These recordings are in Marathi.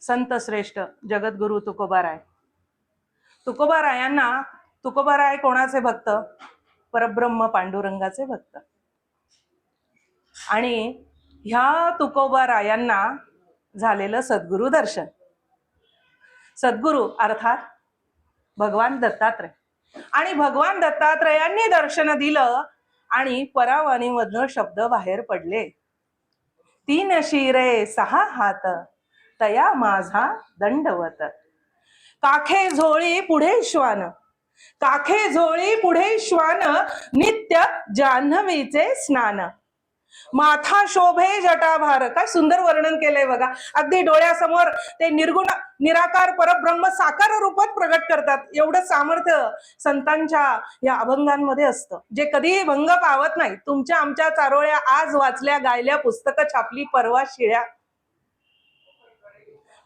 संत श्रेष्ठ जगद्गुरु तुकोबाराय. तुकोबारायांना तुकोबाराय कोणाचे भक्त? परब्रह्म पांडुरंगाचे भक्त. आणि ह्या तुकोबारायांना झालेलं सद्गुरु दर्शन. सद्गुरु अर्थात भगवान दत्तात्रय. आणि भगवान दत्तात्रयांनी दर्शन दिलं आणि परावाणीमधनं शब्द बाहेर पडले. 3 शिरे 6 हात तया माझा दंडवत. काखे झोळी पुढे श्वान, काखे झोळी पुढे श्वान, नित्य जान्हवीचे स्नान. माथा शोभे जटाभार. काय सुंदर वर्णन केलंय बघा. अगदी डोळ्यासमोर ते निर्गुण निराकार परब्रह्म साकार रूपात प्रगट करतात. एवढं सामर्थ्य संतांच्या या अभंगांमध्ये असतं, जे कधीही भंग पावत नाही. तुमच्या आमच्या चारोळ्या आज वाचल्या, गायल्या, पुस्तकं छापली, परवा शिळ्या,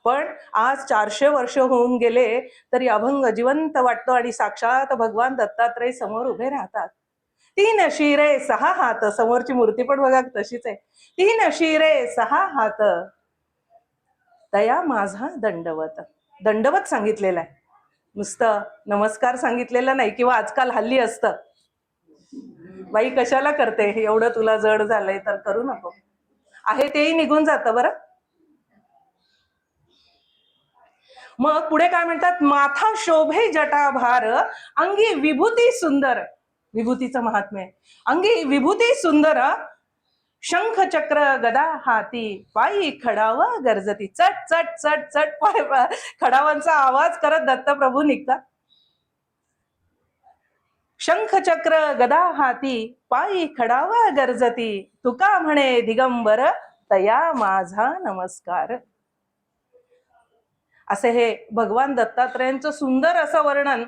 पण आज 400 वर्ष होऊन गेले तरी अभंग जिवंत वाटतो आणि साक्षात भगवान दत्तात्रय समोर उभे राहतात. 3 शिरे 6 हात. समोरची मूर्ती पण बघा तशीच आहे. 3 शिरे 6 हात तया माझा दंडवत. दंडवत सांगितलेलं आहे, नुसतं नमस्कार सांगितलेलं नाही. किंवा आजकाल हल्ली असतं, बाई कशाला करते, एवढं तुला जड झालंय तर करू नको, आहे तेही निघून जातं बरं. मग पुढे काय म्हणतात? माथा शोभे जटाभार, अंगी विभूती सुंदर. विभूतीचं महात्म्य. अंगी विभूती सुंदर, शंख चक्र गदा हाती, पायी खडाव गरजती. चट चट चट चट पाय खडावांचा आवाज करत दत्तप्रभू निघतात. शंख चक्र गदा हाती, पायी खडाव गरजती, तुका म्हणे दिगंबर, तया माझा नमस्कार. असे हे भगवान दत्तात्रयांचं सुंदर असं वर्णन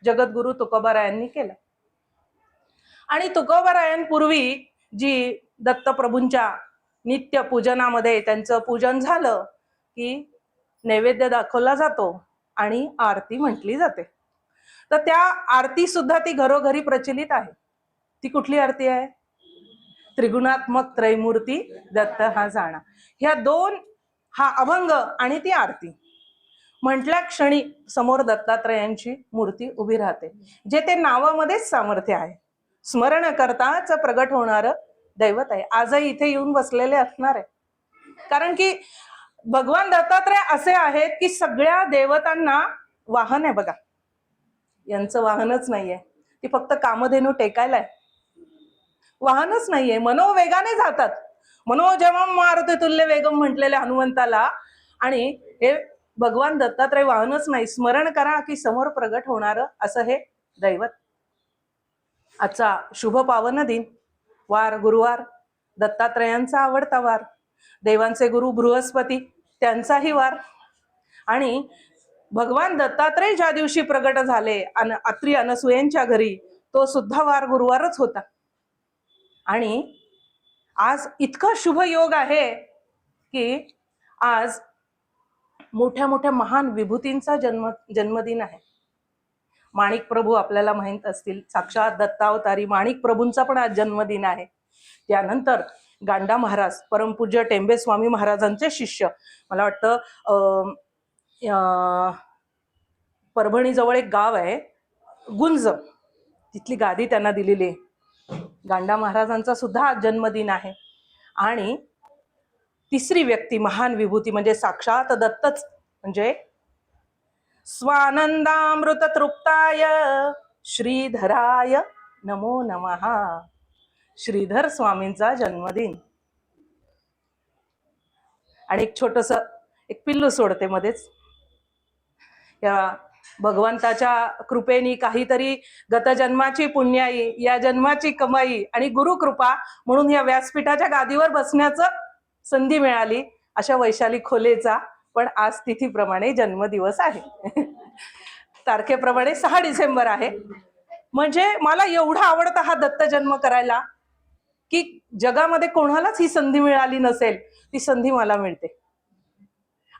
जगद्गुरु तुकोबारायांनी केलं. आणि तुकोबारायांपूर्वी जी दत्तप्रभूंच्या नित्य पूजनामध्ये त्यांचं पूजन झालं की नैवेद्य दाखवला जातो आणि आरती म्हटली जाते. तर त्या आरती सुद्धा ती घरोघरी प्रचलित आहे. ती कुठली आरती आहे? त्रिगुणात्मक त्रैमूर्ती दत्त हा जाणा. ह्या दोन, हा अभंग आणि ती आरती म्हटल्या क्षणी समोर दत्तात्रयांची मूर्ती उभी राहते, जे ते नावामध्येच सामर्थ्य आहे. स्मरण करताच प्रगट होणार दैवत आहे. आजही इथे येऊन बसलेले असणार आहे. कारण की भगवान दत्तात्रय असे आहेत की सगळ्या देवतांना वाहन आहे बघा. यांचं वाहनच नाहीये, ती फक्त कामधेनू टेकायला आहे. वाहनच नाहीये, मनोवेगाने जातात. मनोजवम मारुती तुल्य वेगम म्हटलेल्या हनुमंताला. आणि हे भगवान दत्तात्रय वाहनच नाही, स्मरण करा की समोर प्रगट होणार असं हे दैवत. आजचा शुभ पावन दिन, वार गुरुवार, दत्तात्रयांचा आवडता वार, देवांचे गुरु बृहस्पती त्यांचाही वार. आणि भगवान दत्तात्रय ज्या दिवशी प्रगट झाले अत्री अनसुयेंच्या घरी, तो सुद्धा वार गुरुवारच होता. आणि आज इतका शुभ योग आहे की आज मोठ्या मोठ्या महान विभूतींचा जन्मदिन आहे. माणिक प्रभू आपल्याला माहित असतील, साक्षात दत्तावतारी माणिक प्रभूंचा पण आज जन्मदिन आहे. त्यानंतर गांडा महाराज, परमपूज्य टेंबे स्वामी महाराजांचे शिष्य, मला वाटतं परभणी जवळ एक गाव आहे गुंज, तिथली गादी त्यांना दिलेली आहे. गांडा महाराजांचा सुद्धा आज जन्मदिन आहे. आणि तिसरी व्यक्ती महान विभूती म्हणजे साक्षात दत्तच, म्हणजे स्वानंदामृत तृप्ताय श्रीधराय नमो नमः. श्रीधर स्वामींचा जन्मदिन. आणि एक छोटस एक पिल्लू सोडते मध्येच. या भगवंताच्या कृपेने काहीतरी गतजन्माची पुण्याई, या जन्माची कमाई आणि गुरुकृपा म्हणून या व्यासपीठाच्या गादीवर बसण्याचं संधी मिळाली अशा वैशाली खोलेचा पण आज तिथीप्रमाणे जन्मदिवस आहे. तारखेप्रमाणे 6 डिसेंबर आहे. म्हणजे मला एवढा आवडता हा दत्त जन्म करायला की जगामध्ये कोणालाच ही संधी मिळाली नसेल, ती संधी मला मिळते.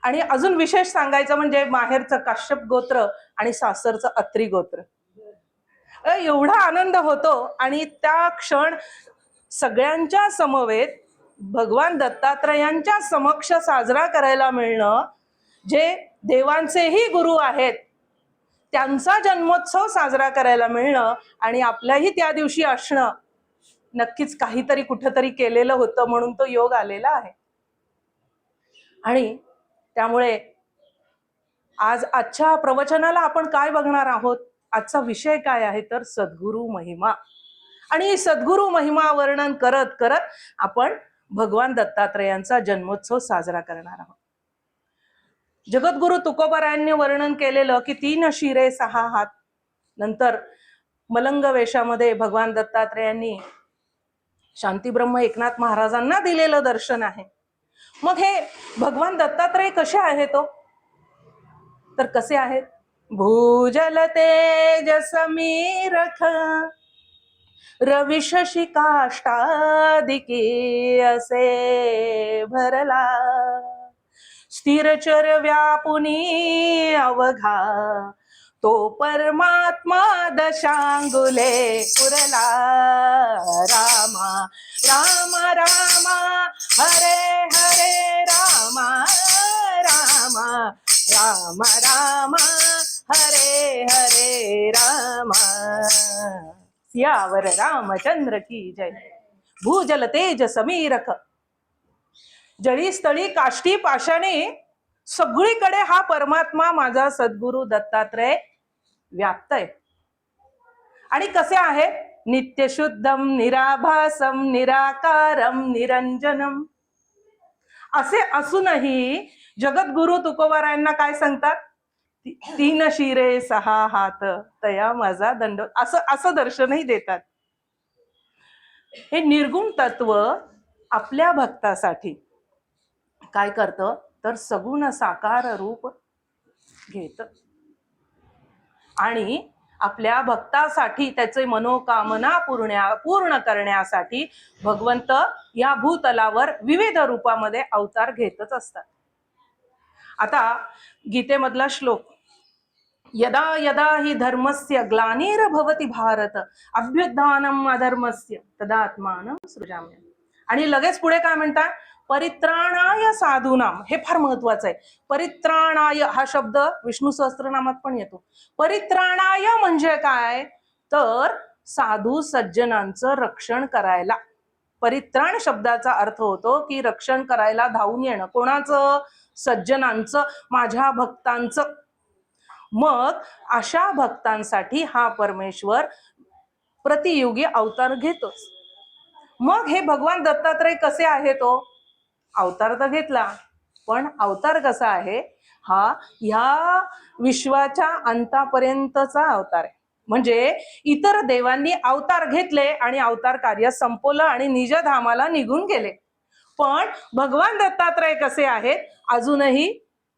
आणि अजून विशेष सांगायचं म्हणजे माहेरचं काश्यप गोत्र आणि सासरचं अत्री गोत्र. एवढा आनंद होतो. आणि त्या क्षण सगळ्यांच्या समवेत भगवान दत्तात्रयांच्या समक्ष साजरा करायला मिळणं, जे देवांचेही गुरु आहेत त्यांचा जन्मोत्सव साजरा करायला मिळणं आणि आपल्याही त्या दिवशी असणं नक्कीच काहीतरी कुठंतरी केलेलं होतं म्हणून तो योग आलेला आहे. आणि त्यामुळे आजच्या प्रवचनाला आपण काय बघणार आहोत, आजचा विषय काय आहे तर सद्गुरु महिमा. आणि सद्गुरु महिमा वर्णन करत करत आपण भगवान दत्तात्रेयांचा जन्मोत्सव साजरा करणार आहोत. जगद्गुरु तुकोबारायांनी वर्णन केलेलं की 3 शिरे 6 हात, नंतर मलंग वेशामध्ये भगवान दत्तात्रेयांनी शांतीब्रह्म एकनाथ महाराजांना दिलेलं दर्शन आहे. मग हे भगवान दत्तात्रेय कसे आहेत तो, तर कसे आहेत? भूजल तेज समीरख रवि शशि काष्टादिके असे भरला, स्थिरचर व्यापुनी अवघा तो परमात्मा दशांगुले उरला. रामा रामा रामा हरे हरे रामा रामा रामा रामा हरे हरे रामा. सियावर रामचंद्र की जय. भूजल तेज समीरख, जळी स्थळी काष्टी पाशाने सगळीकडे हा परमात्मा माझा सद्गुरु दत्तात्रय व्याप्त आहे. आणि कसे आहे? नित्य शुद्धम निराभासम निराकारम निरंजनम. असे असूनही जगद्गुरु तुकोबारायांना काय सांगतात? 3 शिरे 6 हात तया माझा दंड, असं दर्शनही देतात. हे निर्गुण तत्व आपल्या भक्तासाठी काय करतं तर सगुण साकार रूप घेत आणि आपल्या भक्तासाठी त्याचे मनोकामना पूर्ण करण्यासाठी भगवंत या भूतलावर विविध रूपामध्ये अवतार घेतच असतात. आता गीतेमधला श्लोक, यदा यदा हि धर्मस्य ग्लानिर्भवति भारत अभ्युत्थानम् अधर्मस्य तदात्मानं सृजाम्यहम्. आणि लगेच पुढे काय म्हणतात? परित्राणाय साधूनाम. हे फार महत्वाचं आहे. परित्राणाय हा शब्द विष्णू सहस्त्रनामात पण येतो. परित्राणाय म्हणजे काय तर साधू सज्जनांचं रक्षण करायला. परित्राण शब्दाचा अर्थ होतो की रक्षण करायला धावून येणं. कोणाचं? सज्जनांचं, माझ्या भक्तांचं. मग अशा भक्तांसाठी हा परमेश्वर प्रतियुगी अवतार घेतोच. मग हे भगवान दत्तात्रय कसे आहे? तो अवतार तर घेतला, पण अवतार कसा आहे? हा ह्या विश्वाच्या अंतापर्यंतचा अवतार आहे. म्हणजे इतर देवांनी अवतार घेतले आणि अवतार कार्य संपवलं आणि निजधामाला निघून गेले, पण भगवान दत्तात्रय कसे आहेत? अजूनही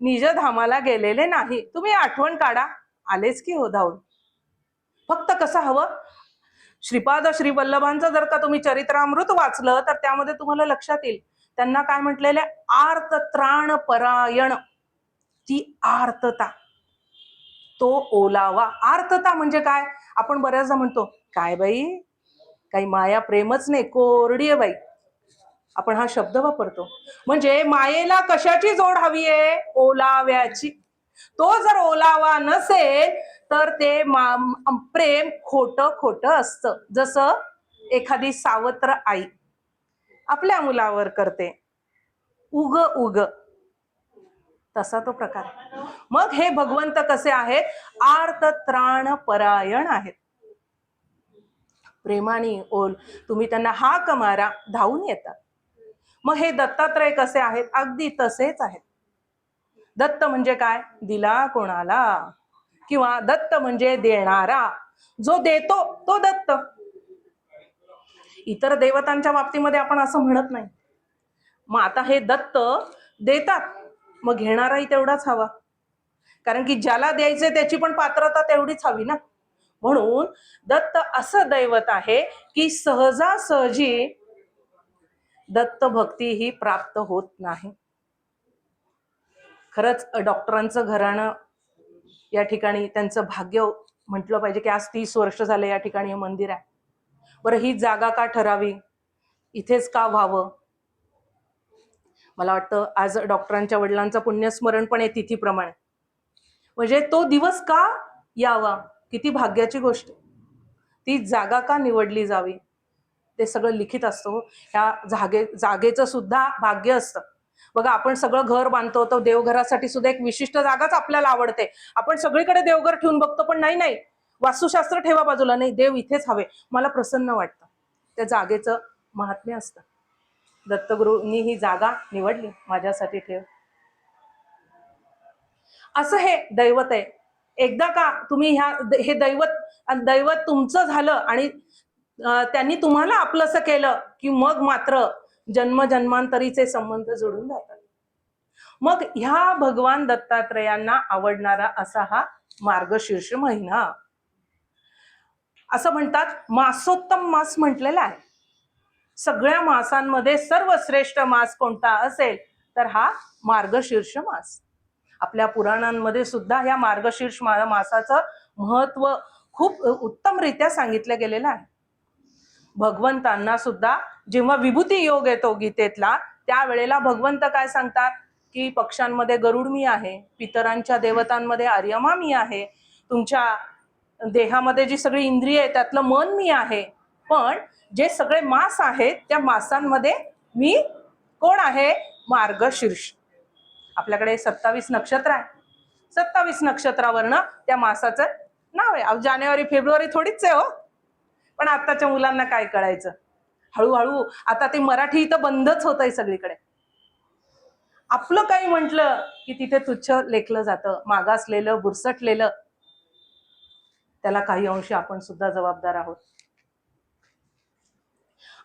निजधामाला गेलेले नाही. तुम्ही आठवण काढा, आलेच की हो धावून. फक्त कसं हवं? श्रीपाद श्री वल्लभांचं जर का तुम्ही चरित्रामृत वाचलं तर त्यामध्ये तुम्हाला लक्षात येईल त्यांना काय म्हटलेले? आर्त त्राण परायण. ती आर्तता, तो ओलावा. आर्तता म्हणजे काय? आपण बऱ्याचदा म्हणतो काय बाई, काही माया प्रेमच नाही, कोरडी आहे बाई. आपण हा शब्द वापरतो. म्हणजे मायेला कशाची जोड हवी आहे? ओलाव्याची. तो जर ओलावा नसेल तर ते प्रेम खोटं असतं. जसं एखादी सावत्र आई आपल्या मुलावर करते, उग उग, तसा तो प्रकार. मग हे भगवंत कसे आहेत? आर्त त्राण परायण आहेत. प्रेमाने तुम्ही त्यांना हाक मारा, धावून येतात. मग हे दत्तात्रय कसे आहेत? अगदी तसेच आहेत. दत्त म्हणजे काय? दिला कोणाला, किंवा दत्त म्हणजे देणारा. जो देतो तो दत्त. इतर देवतांच्या बाबतीमध्ये आपण असं म्हणत नाही. मग आता हे दत्त देतात, मग घेणाराही तेवढाच हवा. कारण की ज्याला द्यायचे त्याची पण पात्रता तेवढीच हवी ना. म्हणून दत्त असं दैवत आहे की सहजासहजी दत्त भक्ती ही प्राप्त होत नाही. खरंच डॉक्टरांचं घराणं या ठिकाणी त्यांचं भाग्य म्हटलं पाहिजे की आज 30 वर्ष झाले या ठिकाणी हे मंदिर आहे. बरं, ही जागा का ठरावी? इथेच का व्हावं? मला वाटतं आज डॉक्टरांच्या वडिलांचं पुण्यस्मरण पण आहे तिथीप्रमाणे. म्हणजे तो दिवस का यावा, किती भाग्याची गोष्ट. ती जागा का निवडली जावी, ते सगळं लिखित असतं. ह्या जागेचं सुद्धा भाग्य असतं. बघा, आपण सगळं घर बांधतो, तर देवघरासाठी सुद्धा एक विशिष्ट जागाच आपल्याला आवडते. आपण सगळीकडे देवघर ठेवून बघतो, पण नाही, वास्तुशास्त्र ठेवा बाजूला, नाही देव इथेच हवे, मला प्रसन्न वाटतं. त्या जागेचं महात्म्य असतं. दत्तगुरूंनी ही जागा निवडली, माझ्यासाठी ठेव. असं हे दैवत आहे. एकदा का तुम्ही हे दैवत तुमचं झालं आणि त्यांनी तुम्हाला आपलंसं केलं की मग मात्र जन्मजन्मांतरीचे संबंध जोडून जातात. मग ह्या भगवान दत्तात्रेयांना आवडणारा असा हा मार्गशीर्ष महिना. असं म्हणतात, मासोत्तम मास म्हटलेला आहे. सगळ्या मासांमध्ये सर्वश्रेष्ठ मास कोणता असेल तर हा मार्गशीर्ष मास. आपल्या पुराणांमध्ये सुद्धा या मार्गशीर्ष मासाचं महत्व खूप उत्तमरित्या सांगितलं गेलेलं आहे. भगवंतांना सुद्धा जेव्हा विभूती योग येतो गीतेतला, त्यावेळेला भगवंत काय सांगतात की पक्ष्यांमध्ये गरुड मी आहे, पितरांच्या देवतांमध्ये आर्यमा मी आहे, तुमच्या देहामध्ये जी सगळी इंद्रिय आहे त्यातलं मन मी आहे, पण जे सगळे मास आहेत त्या मासांमध्ये मी कोण आहे, मार्गशीर्ष. आपल्याकडे 27 नक्षत्र आहे. 27 नक्षत्रावरनं त्या मासाचं नाव आहे. जानेवारी फेब्रुवारी थोडीच आहे हो. पण आताच्या मुलांना काय कळायचं, हळूहळू आता ते मराठी इथं बंदच होत आहे सगळीकडे. आपलं काही म्हटलं की तिथे तुच्छ लेखलं जातं, मागासलेलं, बुरसटलेलं. त्याला काही अंशी आपण सुद्धा जबाबदार आहोत.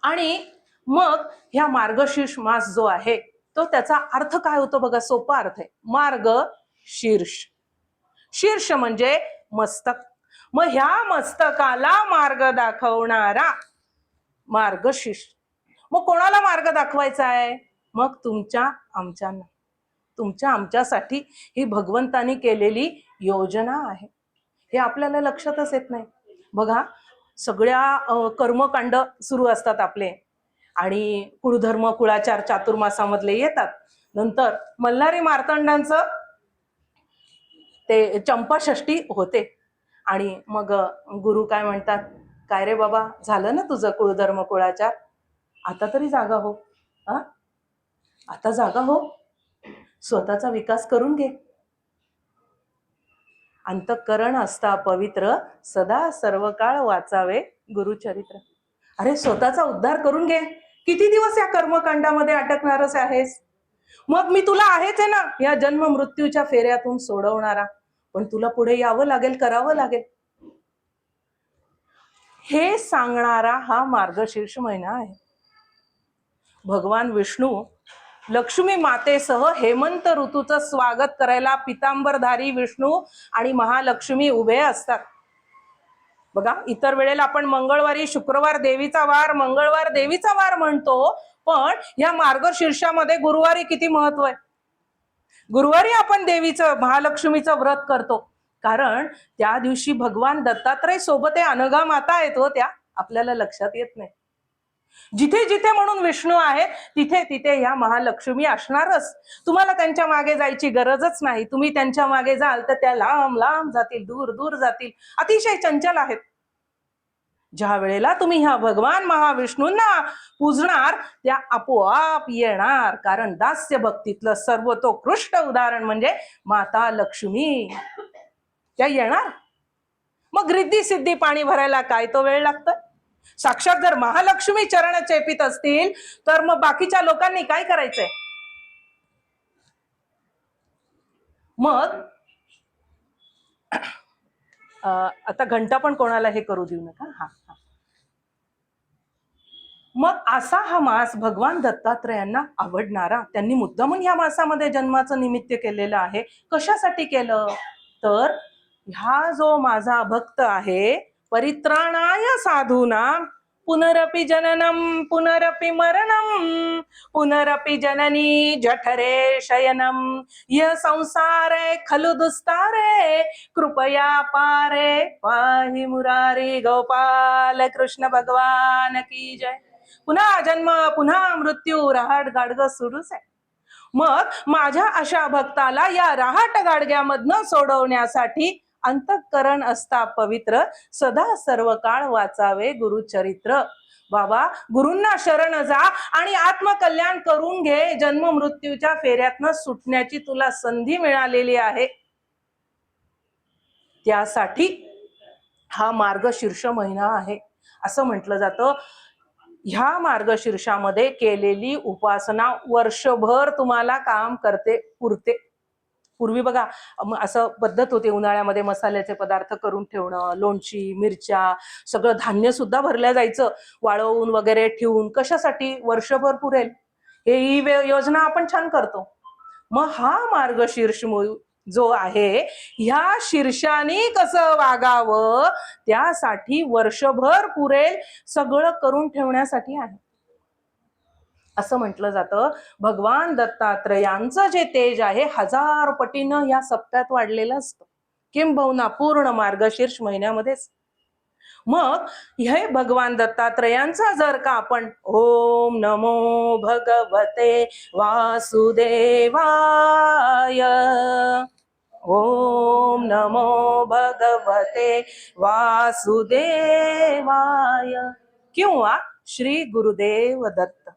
आणि मग ह्या मार्गशीर्ष मास जो आहे तो त्याचा अर्थ काय होतो बघा, सोपा अर्थ आहे. मार्ग शीर्ष, शीर्ष म्हणजे मस्तक. मग ह्या मस्तकाला मार्ग दाखवणारा मार्गशीर्ष. मग कोणाला मार्ग दाखवायचा आहे, मग तुमच्या आमच्यासाठी ही भगवंतानी केलेली योजना आहे. हे आपल्याला लक्षातच येत नाही. बघा, सगळ्या कर्मकांड सुरू असतात आपले, आणि कुळधर्म कुळाचार चातुर्मासामधले येतात. नंतर मल्हारी मार्तंडांचं ते चंपाषष्ठी होते, आणि मग गुरु काय म्हणतात, काय रे बाबा, झालं ना तुझं कुळधर्म कुळाचार, आता तरी जागा हो, आता जागा हो, स्वतःचा विकास करून घे. अंतःकरण असता पवित्र, सदा सर्व काळ वाचावे गुरुचरित्र. अरे स्वतःचा उद्धार करून घे. किती दिवस या कर्मकांडामध्ये अटकणारच आहेस? मग मी तुला आहेच आहे ना या जन्म मृत्यूच्या फेऱ्यातून सोडवणारा, पण तुला पुढे यावं लागेल, करावं लागेल. हे सांगणारा हा मार्गशीर्ष महिना आहे. भगवान विष्णू लक्ष्मी मातेसह हेमंत ऋतूचं स्वागत करायला पितांबरधारी विष्णू आणि महालक्ष्मी उभे असतात. बघा, इतर वेळेला आपण मंगळवारी, शुक्रवार देवीचा वार, मंगळवार देवीचा वार म्हणतो, पण या मार्गशीर्षामध्ये गुरुवारी किती महत्व आहे. गुरुवारी आपण देवीचं, महालक्ष्मीचं व्रत करतो, कारण त्या दिवशी भगवान दत्तात्रय सोबत अनघा माता आहेत हो, त्या आपल्याला लक्षात येत नाही. जिथे जिथे म्हणून विष्णू आहेत तिथे तिथे या महालक्ष्मी असणारच. तुम्हाला त्यांच्या मागे जायची गरजच नाही. तुम्ही त्यांच्या मागे जाल तर त्या लांब लांब जातील, दूर दूर जातील, अतिशय चंचल आहेत. ज्या वेळेला तुम्ही ह्या भगवान महाविष्णूंना पूजणार त्या आपोआप येणार, कारण दास्य भक्तीतलं सर्वतोत्कृष्ट उदाहरण म्हणजे माता लक्ष्मी, त्या येणार. मग रिद्धी सिद्धी पाणी भरायला काय तो वेळ लागतं. साक्षात जर महालक्ष्मी चरण चेपित असतील तर मग बाकीच्या लोकांनी काय करायचंय. मग आता घंटा पण कोणाला हे करू देऊ नका. हा, मग असा हा मास भगवान दत्तात्रेयांना आवडणारा, त्यांनी मुद्दामून या मासामध्ये जन्माचं निमित्त केलेलं आहे. कशासाठी केलं तर हा जो माझा भक्त आहे, परित्राणाय साधूना पुनरपि जननम पुनरपि मरणम पुनरपि जननी जठरे शयनम य संसारे खलु दुस्तारे कृपया पारे पाहि मुरारी गोपाल कृष्ण भगवान की जय. पुन्हा जन्म, पुन्हा मृत्यू, रहाट गाडग सुरूच आहे. मग माझ्या अशा भक्ताला या रहाट गाडग्यामधनं सोडवण्यासाठी अंतःकरण असता पवित्र, सदा सर्व काळ वाचावे गुरुचरित्र. बाबा, गुरूंना शरण जा आणि आत्मकल्याण करून घे. जन्म मृत्यूच्या फेऱ्यातनं सुटण्याची तुला संधी मिळालेली आहे. त्यासाठी हा मार्गशीर्ष महिना आहे. असं म्हटलं जातं, ह्या मार्गशीर्षामध्ये केलेली उपासना वर्षभर तुम्हाला काम करते, पुरते. पूर्वी बघा असं पद्धत होती, उन्हाळ्यामध्ये मसाल्याचे पदार्थ करून ठेवणं, लोणची, मिरच्या, सगळं धान्य सुद्धा भरल्या जायचं वाळवून वगैरे ठेवून. कशासाठी? वर्षभर पुरेल ही योजना आपण छान करतो. मग हा मार्गशीर्ष जो आहे, ह्या शीर्षाने कसं वागावं त्यासाठी वर्षभर पुरेल सगळं करून ठेवण्यासाठी आहे. असं म्हटलं जातं, भगवान दत्तात्रयांचं जे तेज आहे 1000 पटीनं या सप्त्यात वाढलेलं असतं, किंबहुना पूर्ण मार्गशीर्ष महिन्यामध्येच. मग हे भगवान दत्तात्रयांचा जर का आपण ओम नमो भगवते वासुदेवाय, ओम नमो भगवते वासुदेवाय किंवा श्री गुरुदेव दत्त,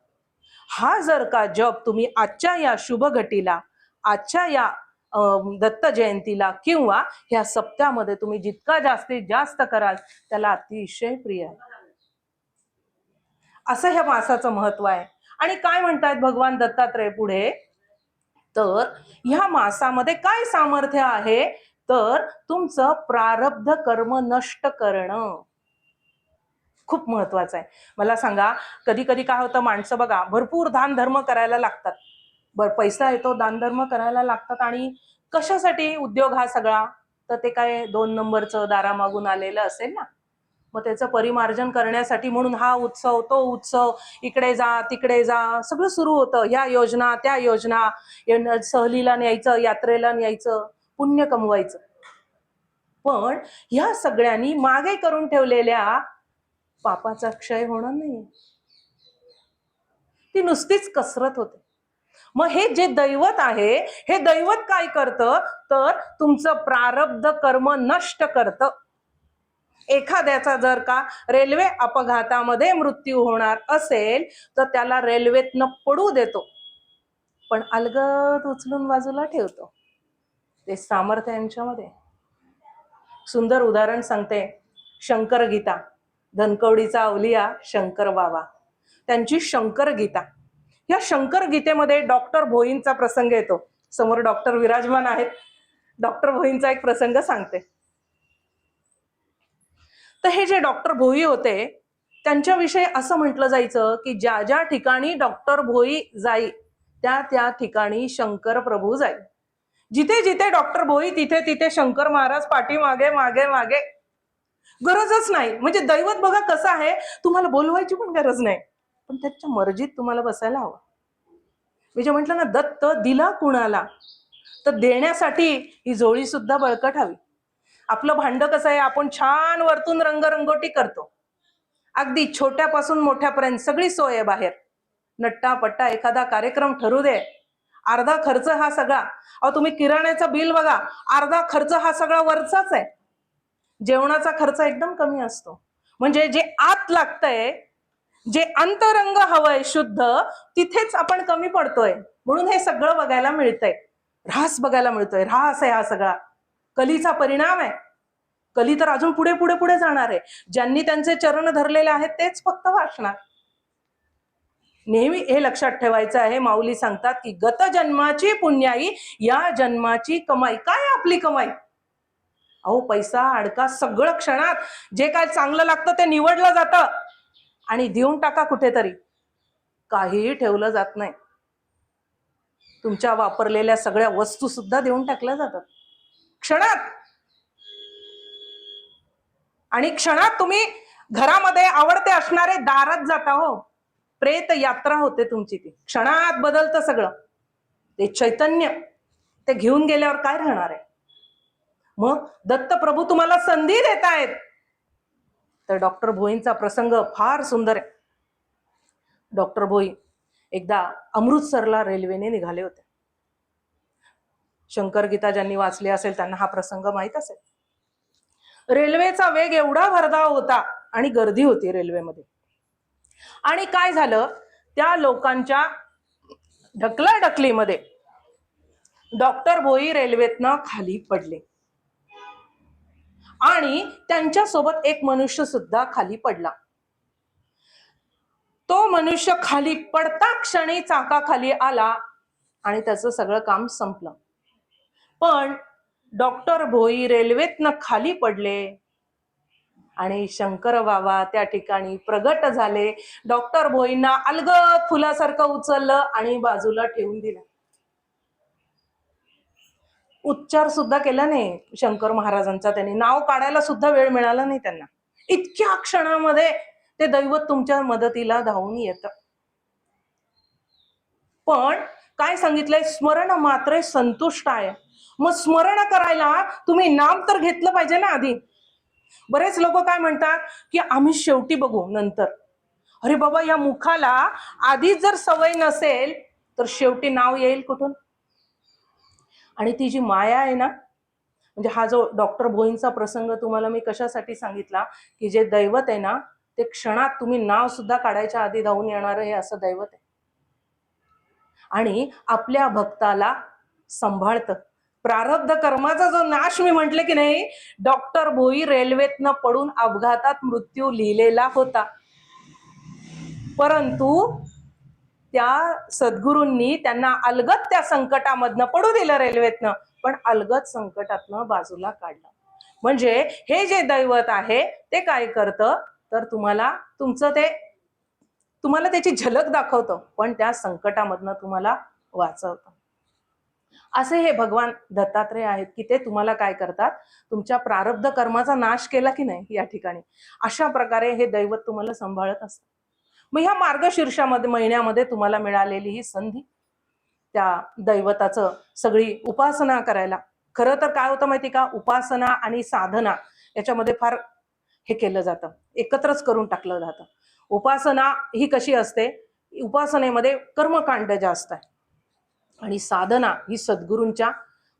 हा जर का जप तुम्ही आजच्या या शुभ घटीला, आजच्या या दत्त जयंतीला किंवा ह्या सप्त्यामध्ये तुम्ही जितका जास्तीत जास्त कराल त्याला अतिशय प्रिय आहे. असं ह्या मासाचं महत्व आहे. आणि काय म्हणतायत भगवान दत्तात्रय पुढे, तर ह्या मासामध्ये काय सामर्थ्य आहे, तर तुमचं प्रारब्ध कर्म नष्ट करणं खूप महत्वाचं आहे. मला सांगा, कधी कधी काय होतं, माणसं बघा भरपूर दान धर्म करायला लागतात, पैसा येतो, दान धर्म करायला लागतात, आणि कशासाठी उद्योग हा सगळा, तर ते काय 2 नंबरचं दारामागून आलेलं असेल ना, मग त्याचं परिमार्जन करण्यासाठी म्हणून हा उत्सव तो उत्सव, इकडे जा तिकडे जा सगळं सुरू होतं, ह्या योजना त्या योजना, सहलीला न्यायचं, यात्रेला न्यायचं, पुण्य कमवायचं. पण ह्या सगळ्यांनी मागे करून ठेवलेल्या पापाचा क्षय होणार नाही, ती नुसतीच कसरत होते. मग हे जे दैवत आहे, हे दैवत काय करतं, तर तुमचं प्रारब्ध कर्म नष्ट करतं. एखाद्याचा जर का रेल्वे अपघातामध्ये मृत्यू होणार असेल तर त्याला रेल्वेतनं पडू देतो, पण अलगद उचलून बाजूला ठेवतो. ते सामर्थ्य यांच्यामध्ये. सुंदर उदाहरण सांगते, शंकर गीता, धनकवडीचा अवलिया शंकर बाबा, त्यांची शंकर गीता. या शंकर गीतेमध्ये डॉक्टर भोईंचा प्रसंग येतो. समोर डॉक्टर विराजमान आहेत, डॉक्टर भोईंचा एक प्रसंग सांगते. तर हे जे डॉक्टर भोई होते त्यांच्याविषयी असं म्हटलं जायचं की ज्या ज्या ठिकाणी डॉक्टर भोई जाई त्या त्या ठिकाणी शंकर प्रभू जाईल. जिथे जिथे डॉक्टर भोई तिथे तिथे शंकर महाराज पाठीमागे मागे मागे. गरजच नाही, म्हणजे दैवत बघा कसं आहे, तुम्हाला बोलवायची पण गरज नाही, पण त्याच्या मर्जीत तुम्हाला बसायला हवं. मी जे म्हटलं ना, दत्त दिला कुणाला, तर देण्यासाठी ही जोडी सुद्धा बळकट हवी. आपलं भांड कसं आहे, आपण छान वरतून रंगरंगोटी करतो, अगदी छोट्यापासून मोठ्यापर्यंत सगळी सोय आहे बाहेर. नट्टा पट्टा एखादा कार्यक्रम ठरू दे, अर्धा खर्च हा सगळा. अहो तुम्ही किराण्याचं बिल बघा, अर्धा खर्च हा सगळा वरचाच आहे. जेवणाचा खर्च एकदम कमी असतो. म्हणजे जे आत लागतंय, जे अंतरंग हवंय शुद्ध, तिथेच आपण कमी पडतोय. म्हणून हे सगळं बघायला मिळतंय, ऱ्हास बघायला मिळतोय. ऱ्हास आहे हा सगळा, कलीचा परिणाम आहे. कली तर अजून पुढे पुढे पुढे जाणार आहे. ज्यांनी त्यांचे चरण धरलेले आहेत तेच फक्त वाचणार. नेहमी हे लक्षात ठेवायचं आहे. माऊली सांगतात की गत जन्माची पुण्याई, या जन्माची कमाई. काय आपली कमाई? अहो पैसा अडका सगळं क्षणात, जे काय चांगलं लागतं ते निवडलं जातं आणि देऊन टाका कुठेतरी, काहीही ठेवलं जात नाही. तुमच्या वापरलेल्या सगळ्या वस्तू सुद्धा देऊन टाकल्या जातात क्षणात. आणि क्षणात तुम्ही घरामध्ये आवडते असणारे दारात जाता, हो प्रेत यात्रा होते तुमची, ती क्षणात बदलतं सगळं. ते चैतन्य ते घेऊन गेल्यावर काय राहणार आहे? मग दत्त प्रभू तुम्हाला संधी देत आहेत. तर डॉक्टर भोईंचा प्रसंग फार सुंदर आहे. डॉक्टर भोई एकदा अमृतसरला रेल्वेने निघाले होते. शंकर गीता ज्यांनी वाचली असेल त्यांना हा प्रसंग माहित असेल. रेल्वेचा वेग एवढा भरधाव होता आणि गर्दी होती रेल्वेमध्ये. आणि काय झालं, त्या लोकांच्या ढकलाढकलीमध्ये डॉक्टर भोई रेल्वेतनं खाली पडले आणि त्यांच्यासोबत एक मनुष्य सुद्धा खाली पडला. तो मनुष्य खाली पडता क्षणी चाकाखाली आला आणि त्याचं सगळं काम संपलं. पण डॉक्टर भोई रेल्वेतनं खाली पडले आणि शंकर बाबा त्या ठिकाणी प्रगट झाले. डॉक्टर भोईंना अलगद फुलासारखं उचललं आणि बाजूला ठेवून दिलं. उच्चार सुद्धा केला नाही शंकर महाराजांचा. त्यांनी नाव काढायला सुद्धा वेळ मिळाला नाही त्यांना. इतक्या क्षणामध्ये ते दैवत तुमच्या मदतीला धावून येतं. पण काय सांगितलंय, स्मरण मात्रे संतुष्ट आहे. मग स्मरण करायला तुम्ही नाम तर घेतलं पाहिजे ना आधी. बरेच लोक काय म्हणतात की आम्ही शेवटी बघू नंतर. अरे बाबा, या मुखाला आधीच जर सवय नसेल तर शेवटी नाव येईल कुठून. आणि ती जी माया आहे ना, म्हणजे हा जो डॉक्टर भोईंचा प्रसंग तुम्हाला मी कशासाठी सांगितला, की जे दैवत आहे ना ते क्षणात तुम्ही नाव सुद्धा काढायच्या आधी धावून येणार हे असं दैवत आहे आणि आपल्या भक्ताला सांभाळतं. प्रारब्ध कर्माचा जो नाश मी म्हटले की नाही, डॉक्टर भोई रेल्वेतनं पडून अपघातात मृत्यू लिहिलेला होता, परंतु त्या सद्गुरूंनी त्यांना अलगद त्या संकटामधनं पडू दिलं रेल्वेतनं, पण अलगद संकटातनं बाजूला काढलं. म्हणजे हे जे दैवत आहे ते काय करतं तर तुम्हाला त्याची झलक दाखवतं, पण त्या संकटामधनं तुम्हाला वाचवतं. असे हे भगवान दत्तात्रय आहेत की ते तुम्हाला काय करतात, तुमच्या प्रारब्ध कर्माचा नाश केला की नाही या ठिकाणी, अशा प्रकारे हे दैवत तुम्हाला सांभाळत असतं. मग ह्या मार्गशीर्षामध्ये महिन्यामध्ये तुम्हाला मिळालेली ही संधी त्या दैवताचं सगळी उपासना करायला. खरं तर काय होतं माहिती का, उपासना आणि साधना याच्यामध्ये फार हे केलं जातं, एकत्रच करून टाकलं जातं. उपासना ही कशी असते, उपासनेमध्ये कर्मकांड जास्त आहे आणि साधना ही सद्गुरूंच्या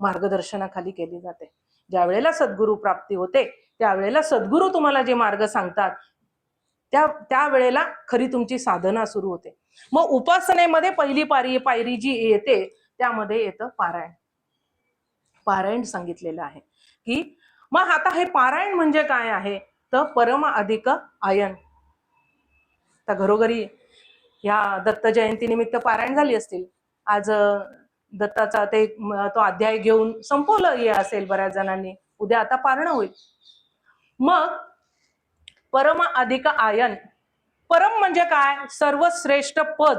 मार्गदर्शनाखाली केली जाते. ज्या वेळेला सद्गुरू प्राप्ती होते त्यावेळेला सद्गुरू तुम्हाला जे मार्ग सांगतात त्या वेळेला खरी तुमची साधना सुरू होते. मग उपासनेमध्ये पहिली पायरी जी येते त्यामध्ये येतं पारायण. पारायण सांगितलेलं आहे की मग आता हे पारायण म्हणजे काय आहे तर परम अधिक आयन. तर घरोघरी या दत्त जयंती निमित्त पारायण झाली असतील. आज दत्ताचा तो अध्याय घेऊन संपवलं हे असेल बऱ्याच जणांनी. उद्या आता पारणं होईल. मग परम अधिक आयन, परम म्हणजे काय, सर्वश्रेष्ठ पद.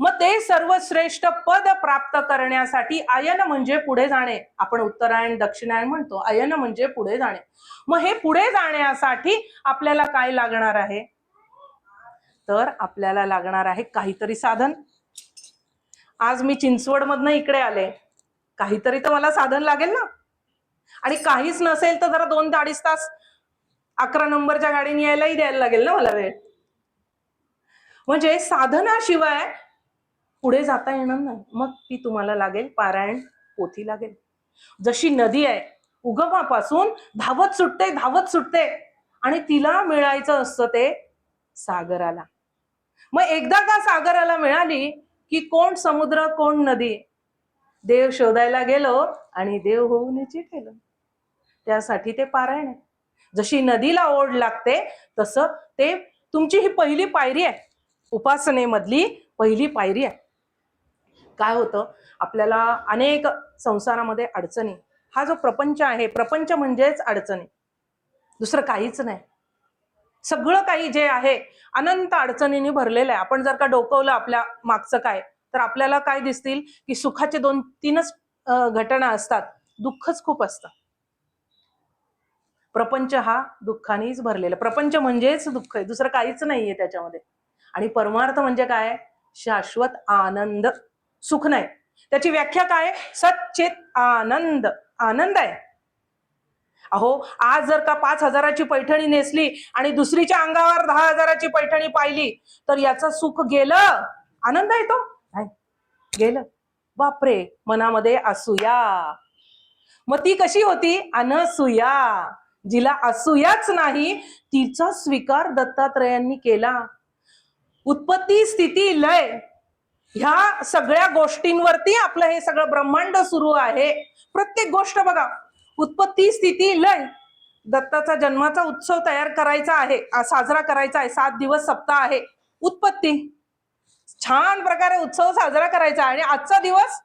मग ते सर्वश्रेष्ठ पद प्राप्त करण्यासाठी आयन म्हणजे पुढे जाणे. आपण उत्तरायण दक्षिणायन म्हणतो, आयन म्हणजे पुढे जाणे. मग हे पुढे जाण्यासाठी आपल्याला काय लागणार आहे तर आपल्याला लागणार आहे काहीतरी साधन. आज मी चिंचवड मधनं इकडे आले, काहीतरी तर मला साधन लागेल ना. आणि काहीच नसेल तर जरा 2-2.5 तास 11 नंबरच्या गाडीने यायलाही द्यायला लागेल ना मला वेळ. म्हणजे साधनाशिवाय पुढे जाता येणार नाही. मग ती तुम्हाला लागेल पारायण पोथी लागेल. जशी नदी आहे उगमापासून धावत सुटते आणि तिला मिळायचं असतं ते सागराला. मग एकदा का सागराला मिळाली की कोण समुद्र कोण नदी, देव शोधायला गेलो आणि देव होऊनची केलं. त्यासाठी ते पारायण आहे. जशी नदीला ओढ लागते तसं ते तुमची ही पहिली पायरी आहे, उपासनेमधली पहिली पायरी आहे. काय होतं आपल्याला अनेक संसारामध्ये अडचणी, हा जो प्रपंच आहे, प्रपंच म्हणजेच अडचणी, दुसरं काहीच नाही. सगळं काही जे आहे अनंत अडचणींनी भरलेलं आहे. आपण जर का डोकवलं आपल्या मागचं काय तर आपल्याला काय दिसतील की सुखाचे 2-3च घटना असतात, दुःखच खूप असतं. प्रपंच हा दुःखानेच भरलेला, प्रपंच म्हणजेच दुःख आहे, दुसरं काहीच नाहीये त्याच्यामध्ये. आणि परमार्थ म्हणजे काय, शाश्वत आनंद, सुख नाही. त्याची व्याख्या काय, सच्चित आनंद, आनंद आहे. अहो आज जर का 5,000ची पैठणी नेसली आणि दुसरीच्या अंगावर 10,000ची पैठणी पाहिली तर याचं सुख गेलं, आनंद येतो नाही, गेलं. बापरे, मनामध्ये असूया, मग ती कशी होती? अनसूया. जिला असूयाच नाही तिचा स्वीकार दत्तात्रयांनी केला. उत्पत्ती, स्थिती, लय ह्या सगळ्या गोष्टींवरती आपलं हे सगळं ब्रह्मांड सुरू आहे. प्रत्येक गोष्ट बघा, उत्पत्ती, स्थिती, लय. दत्ताचा जन्माचा उत्सव तयार करायचा आहे, साजरा करायचा आहे. 7 दिवस सप्ताह आहे. उत्पत्ती, छान प्रकारे उत्सव साजरा करायचा. आणि आजचा दिवस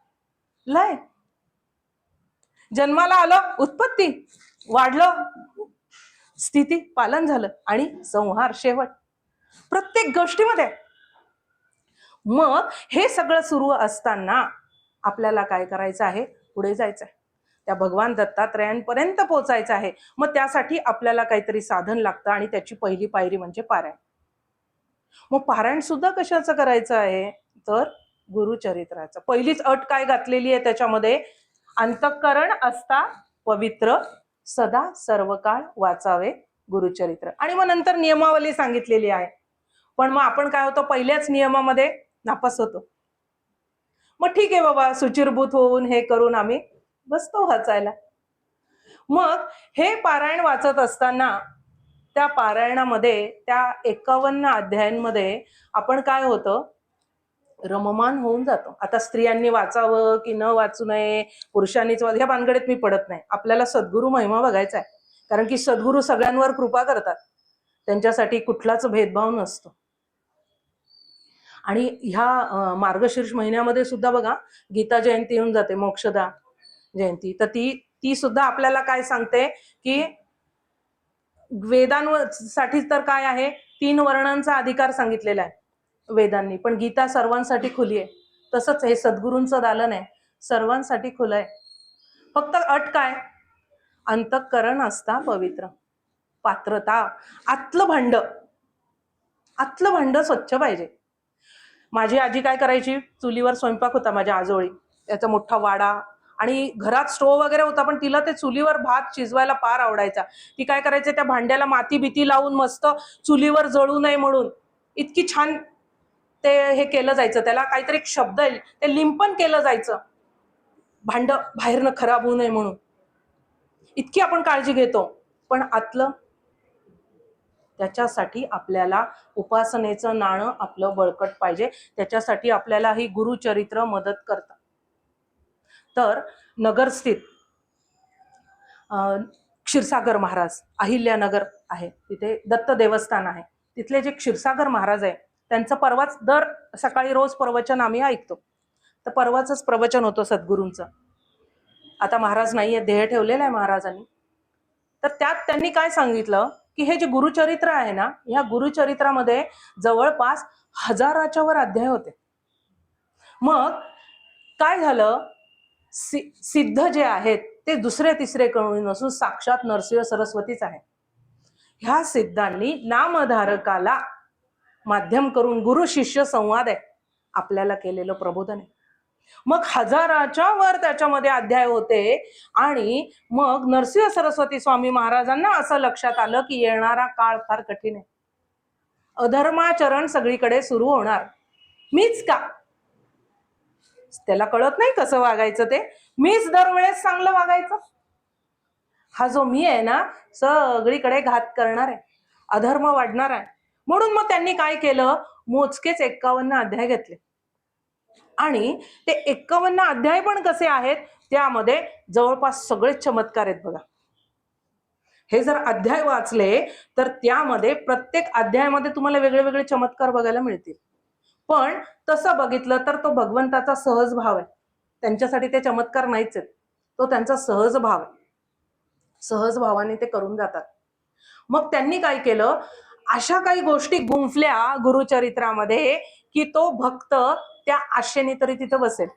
लय. जन्माला आलं, उत्पत्ती, वाढलं, स्थिती, पालन झालं, आणि संहार, शेवट. प्रत्येक गोष्टीमध्ये. मग हे सगळं सुरू असताना आपल्याला काय करायचं आहे? पुढे जायचं आहे, त्या भगवान दत्तात्रयांपर्यंत पोहोचायचं आहे. मग त्यासाठी आपल्याला काहीतरी साधन लागतं, आणि त्याची पहिली पायरी म्हणजे पारायण. मग पारायण सुद्धा कशाचं करायचं आहे? तर गुरुचरित्राचं. पहिलीच अट काय घातलेली आहे त्याच्यामध्ये? अंतःकरण असता पवित्र, सदा सर्व काळ वाचावे गुरुचरित्र. आणि मग नंतर नियमावली सांगितलेली आहे. पण मग आपण काय होतो? पहिल्याच नियमामध्ये नापास होतो. मग ठीक आहे बाबा, सुचिरभूत होऊन हे करून आम्ही बसतो वाचायला. मग हे पारायण वाचत असताना त्या पारायणामध्ये, त्या 51 अध्यायांमध्ये आपण काय होतं? रममान होऊन जातो. आता स्त्रियांनी वाचावं की न वाचू नये, पुरुषांनीच, ह्या भानगडीत मी पडत नाही. आपल्याला सद्गुरु महिमा बघायचा आहे, कारण की सद्गुरु सगळ्यांवर कृपा करतात, त्यांच्यासाठी कुठलाच भेदभाव नसतो. आणि ह्या मार्गशीर्ष महिन्यामध्ये सुद्धा बघा, गीता जयंती येऊन जाते, मोक्षदा जयंती. तर ती सुद्धा आपल्याला काय सांगते की वेदांसाठी तर काय आहे? 3 वर्णांचा अधिकार सांगितलेला आहे वेदांनी, पण गीता सर्वांसाठी खुली आहे. तसंच हे सद्गुरूंचं दालन आहे, सर्वांसाठी खुलं आहे. फक्त अट काय? अंतःकरण असता पवित्र, पात्रता, आतलं भांड स्वच्छ पाहिजे. माझी आजी काय करायची? चुलीवर स्वयंपाक होता माझ्या आजोळी, त्याचा मोठा वाडा, आणि घरात स्टोव्ह वगैरे होता, पण तिला ते चुलीवर भात शिजवायला फार आवडायचा. ती काय करायचे? त्या भांड्याला माती बिती लावून मस्त चुलीवर जळू नये म्हणून इतकी छान ते हे केलं जायचं. त्याला काहीतरी एक शब्द आहे, ते लिंपण केलं जायचं, भांड बाहेरनं खराब होऊ नये म्हणून. इतकी आपण काळजी घेतो. पण आतलं, त्याच्यासाठी आपल्याला उपासनेचं नाणं आपलं बळकट पाहिजे. त्याच्यासाठी आपल्याला ही गुरुचरित्र मदत करतं. तर नगरस्थित क्षीरसागर महाराज, अहिल्यानगर आहे, तिथे दत्त देवस्थान आहे. तिथले जे क्षीरसागर महाराज आहे, त्यांचं परवाच दर सकाळी रोज प्रवचन आम्ही ऐकतो. तर परवाचंच प्रवचन होतं सद्गुरूंचं. आता महाराज नाहीये, देह ठेवलेला आहे महाराजांनी. तर त्यात त्यांनी काय सांगितलं की हे जे गुरुचरित्र आहे ना, या गुरुचरित्रामध्ये जवळपास 1000च्या वर अध्याय होते. मग काय झालं? सिद्ध जे आहेत ते दुसरे तिसरे करून नसून साक्षात नरसिंह सरस्वतीच आहे. ह्या सिद्धांनी नामधारकाला माध्यम करून गुरु शिष्य संवाद आहे आपल्याला केलेलं प्रबोधन आहे. मग 1000च्या वर त्याच्यामध्ये अध्याय होते. आणि मग नरसिंह सरस्वती स्वामी महाराजांना असं लक्षात आलं की येणारा काळ फार कठीण आहे, अधर्माचरण सगळीकडे सुरू होणार. मीच का? त्याला कळत नाही कसं वागायचं ते. मीच दरवेळेस चांगलं वागायचं. हा जो मी आहे ना, सगळीकडे घात करणार आहे, अधर्म वाढणार आहे. म्हणून मग त्यांनी काय केलं? मोजकेच 51 अध्याय घेतले. आणि ते 51 अध्याय पण कसे आहेत? त्यामध्ये जवळपास सगळे चमत्कार आहेत बघा. हे जर अध्याय वाचले तर त्यामध्ये प्रत्येक अध्यायामध्ये तुम्हाला वेगळे वेगळे चमत्कार बघायला मिळतील. पण तसं बघितलं तर तो भगवंताचा सहज भाव आहे. त्यांच्यासाठी ते चमत्कार नाहीच आहेत, तो त्यांचा सहज भाव आहे. सहज भावाने ते करून जातात. मग त्यांनी काय केलं? अशा काही गोष्टी गुंफल्या गुरुचरित्रामध्ये की तो भक्त त्या आशेने तरी तिथं बसेल,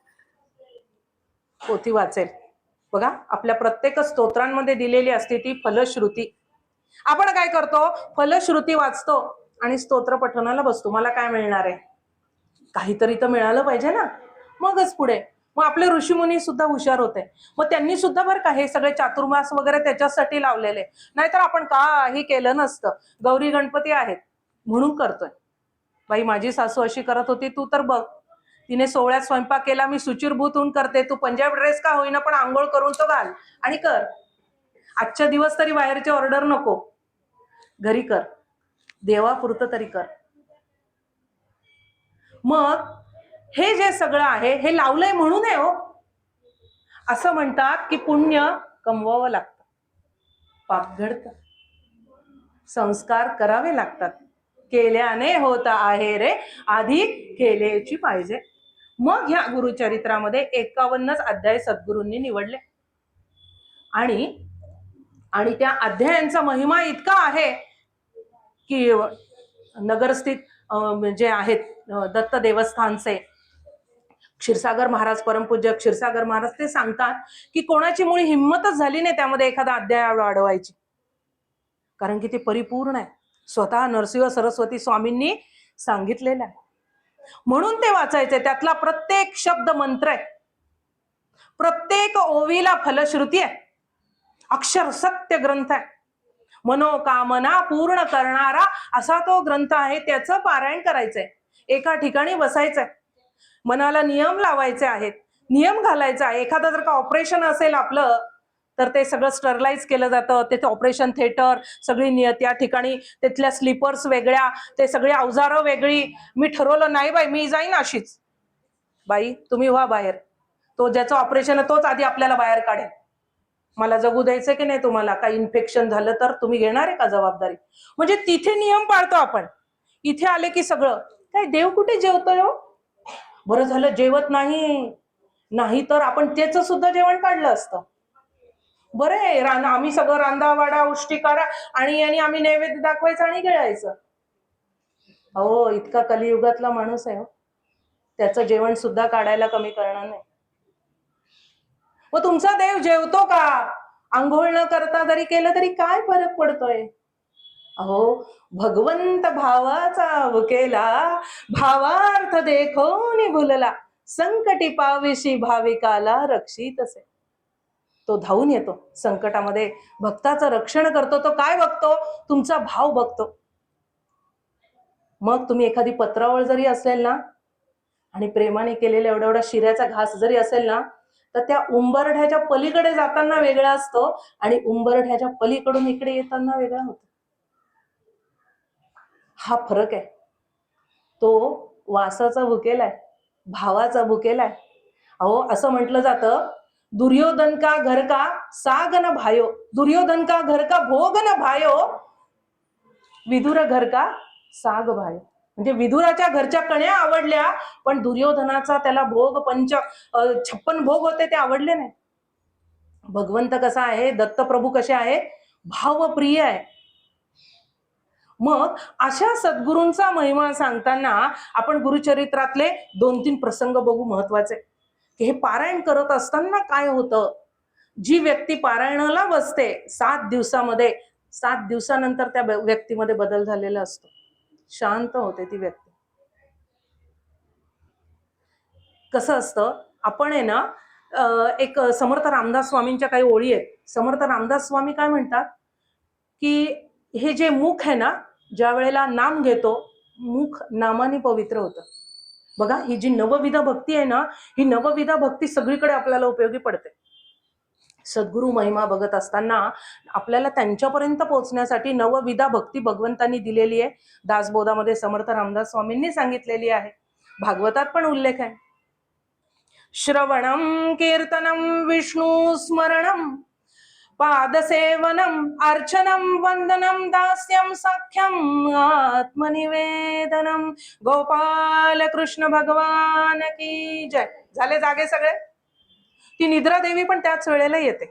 पोथी वाचेल. बघा, आपल्या प्रत्येक स्तोत्रांमध्ये दिलेली असते ती फलश्रुती. आपण काय करतो? फलश्रुती वाचतो आणि स्तोत्र पठणाला बसतो. मला काय मिळणार आहे? काहीतरी तर मिळालं पाहिजे ना, मगच पुढे. मग आपले ऋषीमुनी सुद्धा हुशार होते. मग त्यांनी सुद्धा बरं का हे सगळे चातुर्मास वगैरे त्याच्यासाठी लावलेले, नाहीतर आपण काही केलं नसतं. गौरी गणपती आहेत म्हणून करतोय. बाई माझी सासू अशी करत होती, तू तर बघ तिने सोहळ्यात स्वयंपाक केला, मी सुचिरभूत होऊन करते, तू पंजाब ड्रेस का होईना पण आंघोळ करून तो घाल आणि कर. आजच्या दिवस तरी बाहेरची ऑर्डर नको, घरी कर, देवापुरतं तरी कर. मग हे जे सगळं आहे हे लावलंय म्हणून आहे हो. असं म्हणतात की पुण्य कमवावं लागतं, पाप घडतं, संस्कार करावे लागतात. केल्याने होत आहे रे, आधी केलेची पाहिजे. मग ह्या गुरुचरित्रामध्ये 51 अध्याय सद्गुरूंनी निवडले आणि त्या अध्यायांचा महिमा इतका आहे की नगरस्थित जे आहेत दत्त देवस्थानचे क्षीरसागर महाराज, परमपूज्य क्षीरसागर महाराज, ते सांगतात की कोणाची मुळी हिंमतच झाली नाही त्यामध्ये एखादा अध्याय वाढवायची, कारण की ते परिपूर्ण आहे. स्वतः नरसिंह सरस्वती स्वामींनी सांगितलेलं आहे, म्हणून ते वाचायचे. त्यातला प्रत्येक शब्द मंत्र आहे, प्रत्येक ओवीला फलश्रुती आहे, अक्षर सत्य ग्रंथ आहे, मनोकामना पूर्ण करणारा असा तो ग्रंथ आहे. त्याचं पारायण करायचंय, एका ठिकाणी बसायचंय, मनाला नियम लावायचे आहेत, नियम घालायचा आहे. एखादा जर का ऑपरेशन असेल आपलं तर ते सगळं स्टरलाइज केलं जातं, त्याचं ऑपरेशन थिएटर सगळी त्या ठिकाणी, तिथल्या स्लीपर्स वेगळ्या, ते सगळी अवजारं वेगळी. मी ठरवलं नाही बाई, मी जाईन अशीच. बाई तुम्ही व्हा बाहेर, तो ज्याचं ऑपरेशन आहे तोच आधी आपल्याला बाहेर काढेल. मला जगू द्यायचं की नाही तुम्हाला? काही इन्फेक्शन झालं तर तुम्ही घेणार आहे का जबाबदारी? म्हणजे तिथे नियम पाळतो आपण, इथे आले की सगळं काय. देव कुठे जेवतोय हो? बरं झालं जेवत नाही तर आपण त्याचं सुद्धा जेवण काढलं असतं. बरं आहे आम्ही सगळं रांदावाडा उष्टी करा आणि आम्ही नैवेद्य दाखवायचं आणि गिळायचं. अहो इतका कलियुगातला माणूस आहे हो, त्याचं जेवण सुद्धा काढायला कमी करणार नाही. मग तुमचा देव जेवतो का? आंघोळ न करता जरी केलं तरी काय फरक पडतोय? अहो भगवंत भावाचा भुकेला, भावार्थ देखोनी भुलला, संकटी पाविशी भाविकाला रक्षितसे. तो धावून येतो संकटामध्ये, भक्ताचं रक्षण करतो. तो काय बघतो? तुमचा भाव बघतो. मग तुम्ही एखादी पत्रावळ जरी असेल ना आणि प्रेमाने केलेला एवढा एवढा शिऱ्याचा घास जरी असेल ना, तर त्या उंबरठ्याच्या पलीकडे जाताना वेगळा असतो आणि उंबरठ्याच्या पलीकडून इकडे येताना वेगळा होतो. हा फरक आहे. तो वासाचा भुकेला आहे, भावाचा भुकेला आहे. अहो असं म्हटलं जातं, दुर्योधन का घर का साग न भायो, दुर्योधन का घर का भोग न भायो, विदुर घर का साग भायो. म्हणजे विदुराच्या घरच्या कण्या आवडल्या, पण दुर्योधनाचा त्याला भोग 56 भोग होते ते आवडले नाही. भगवंत कसा आहे, दत्तप्रभू कसे आहे, भावप्रिय आहे. मग अशा सद्गुरूंचा महिमा सांगताना आपण गुरुचरित्रातले 2-3 प्रसंग बघू महत्वाचे, की हे पारायण करत असताना काय होतं. जी व्यक्ती पारायणाला बसते 7 दिवसामध्ये, 7 दिवसानंतर त्या व्यक्तीमध्ये बदल झालेला असतो, शांत होते ती व्यक्ती. कसं असतं, आपण आहे ना एक समर्थ रामदास स्वामींच्या काही ओळी आहेत. समर्थ रामदास स्वामी काय म्हणतात की हे जे मुख आहे ना, ज्या वेळेला नाम घेतो, मुख नामाने पवित्र होतं. बघा ही जी नवविधा भक्ती आहे ना, ही नवविधा भक्ती सगळीकडे आपल्याला उपयोगी पडते. सद्गुरु महिमा बघत असताना आपल्याला त्यांच्यापर्यंत पोहोचण्यासाठी नवविधा भक्ती भगवंतांनी दिलेली आहे. दासबोधामध्ये समर्थ रामदास स्वामींनी सांगितलेली आहे, भागवतात पण उल्लेख आहे. श्रवणम कीर्तनम विष्णू स्मरणम पादसेवनम अर्चनम वंदनम दास्यम सख्यम आत्मनिवेदनम. गोपाल कृष्ण भगवान की जय. झाले जागे सगळे? ती निद्रा देवी पण त्याच वेळेला येते,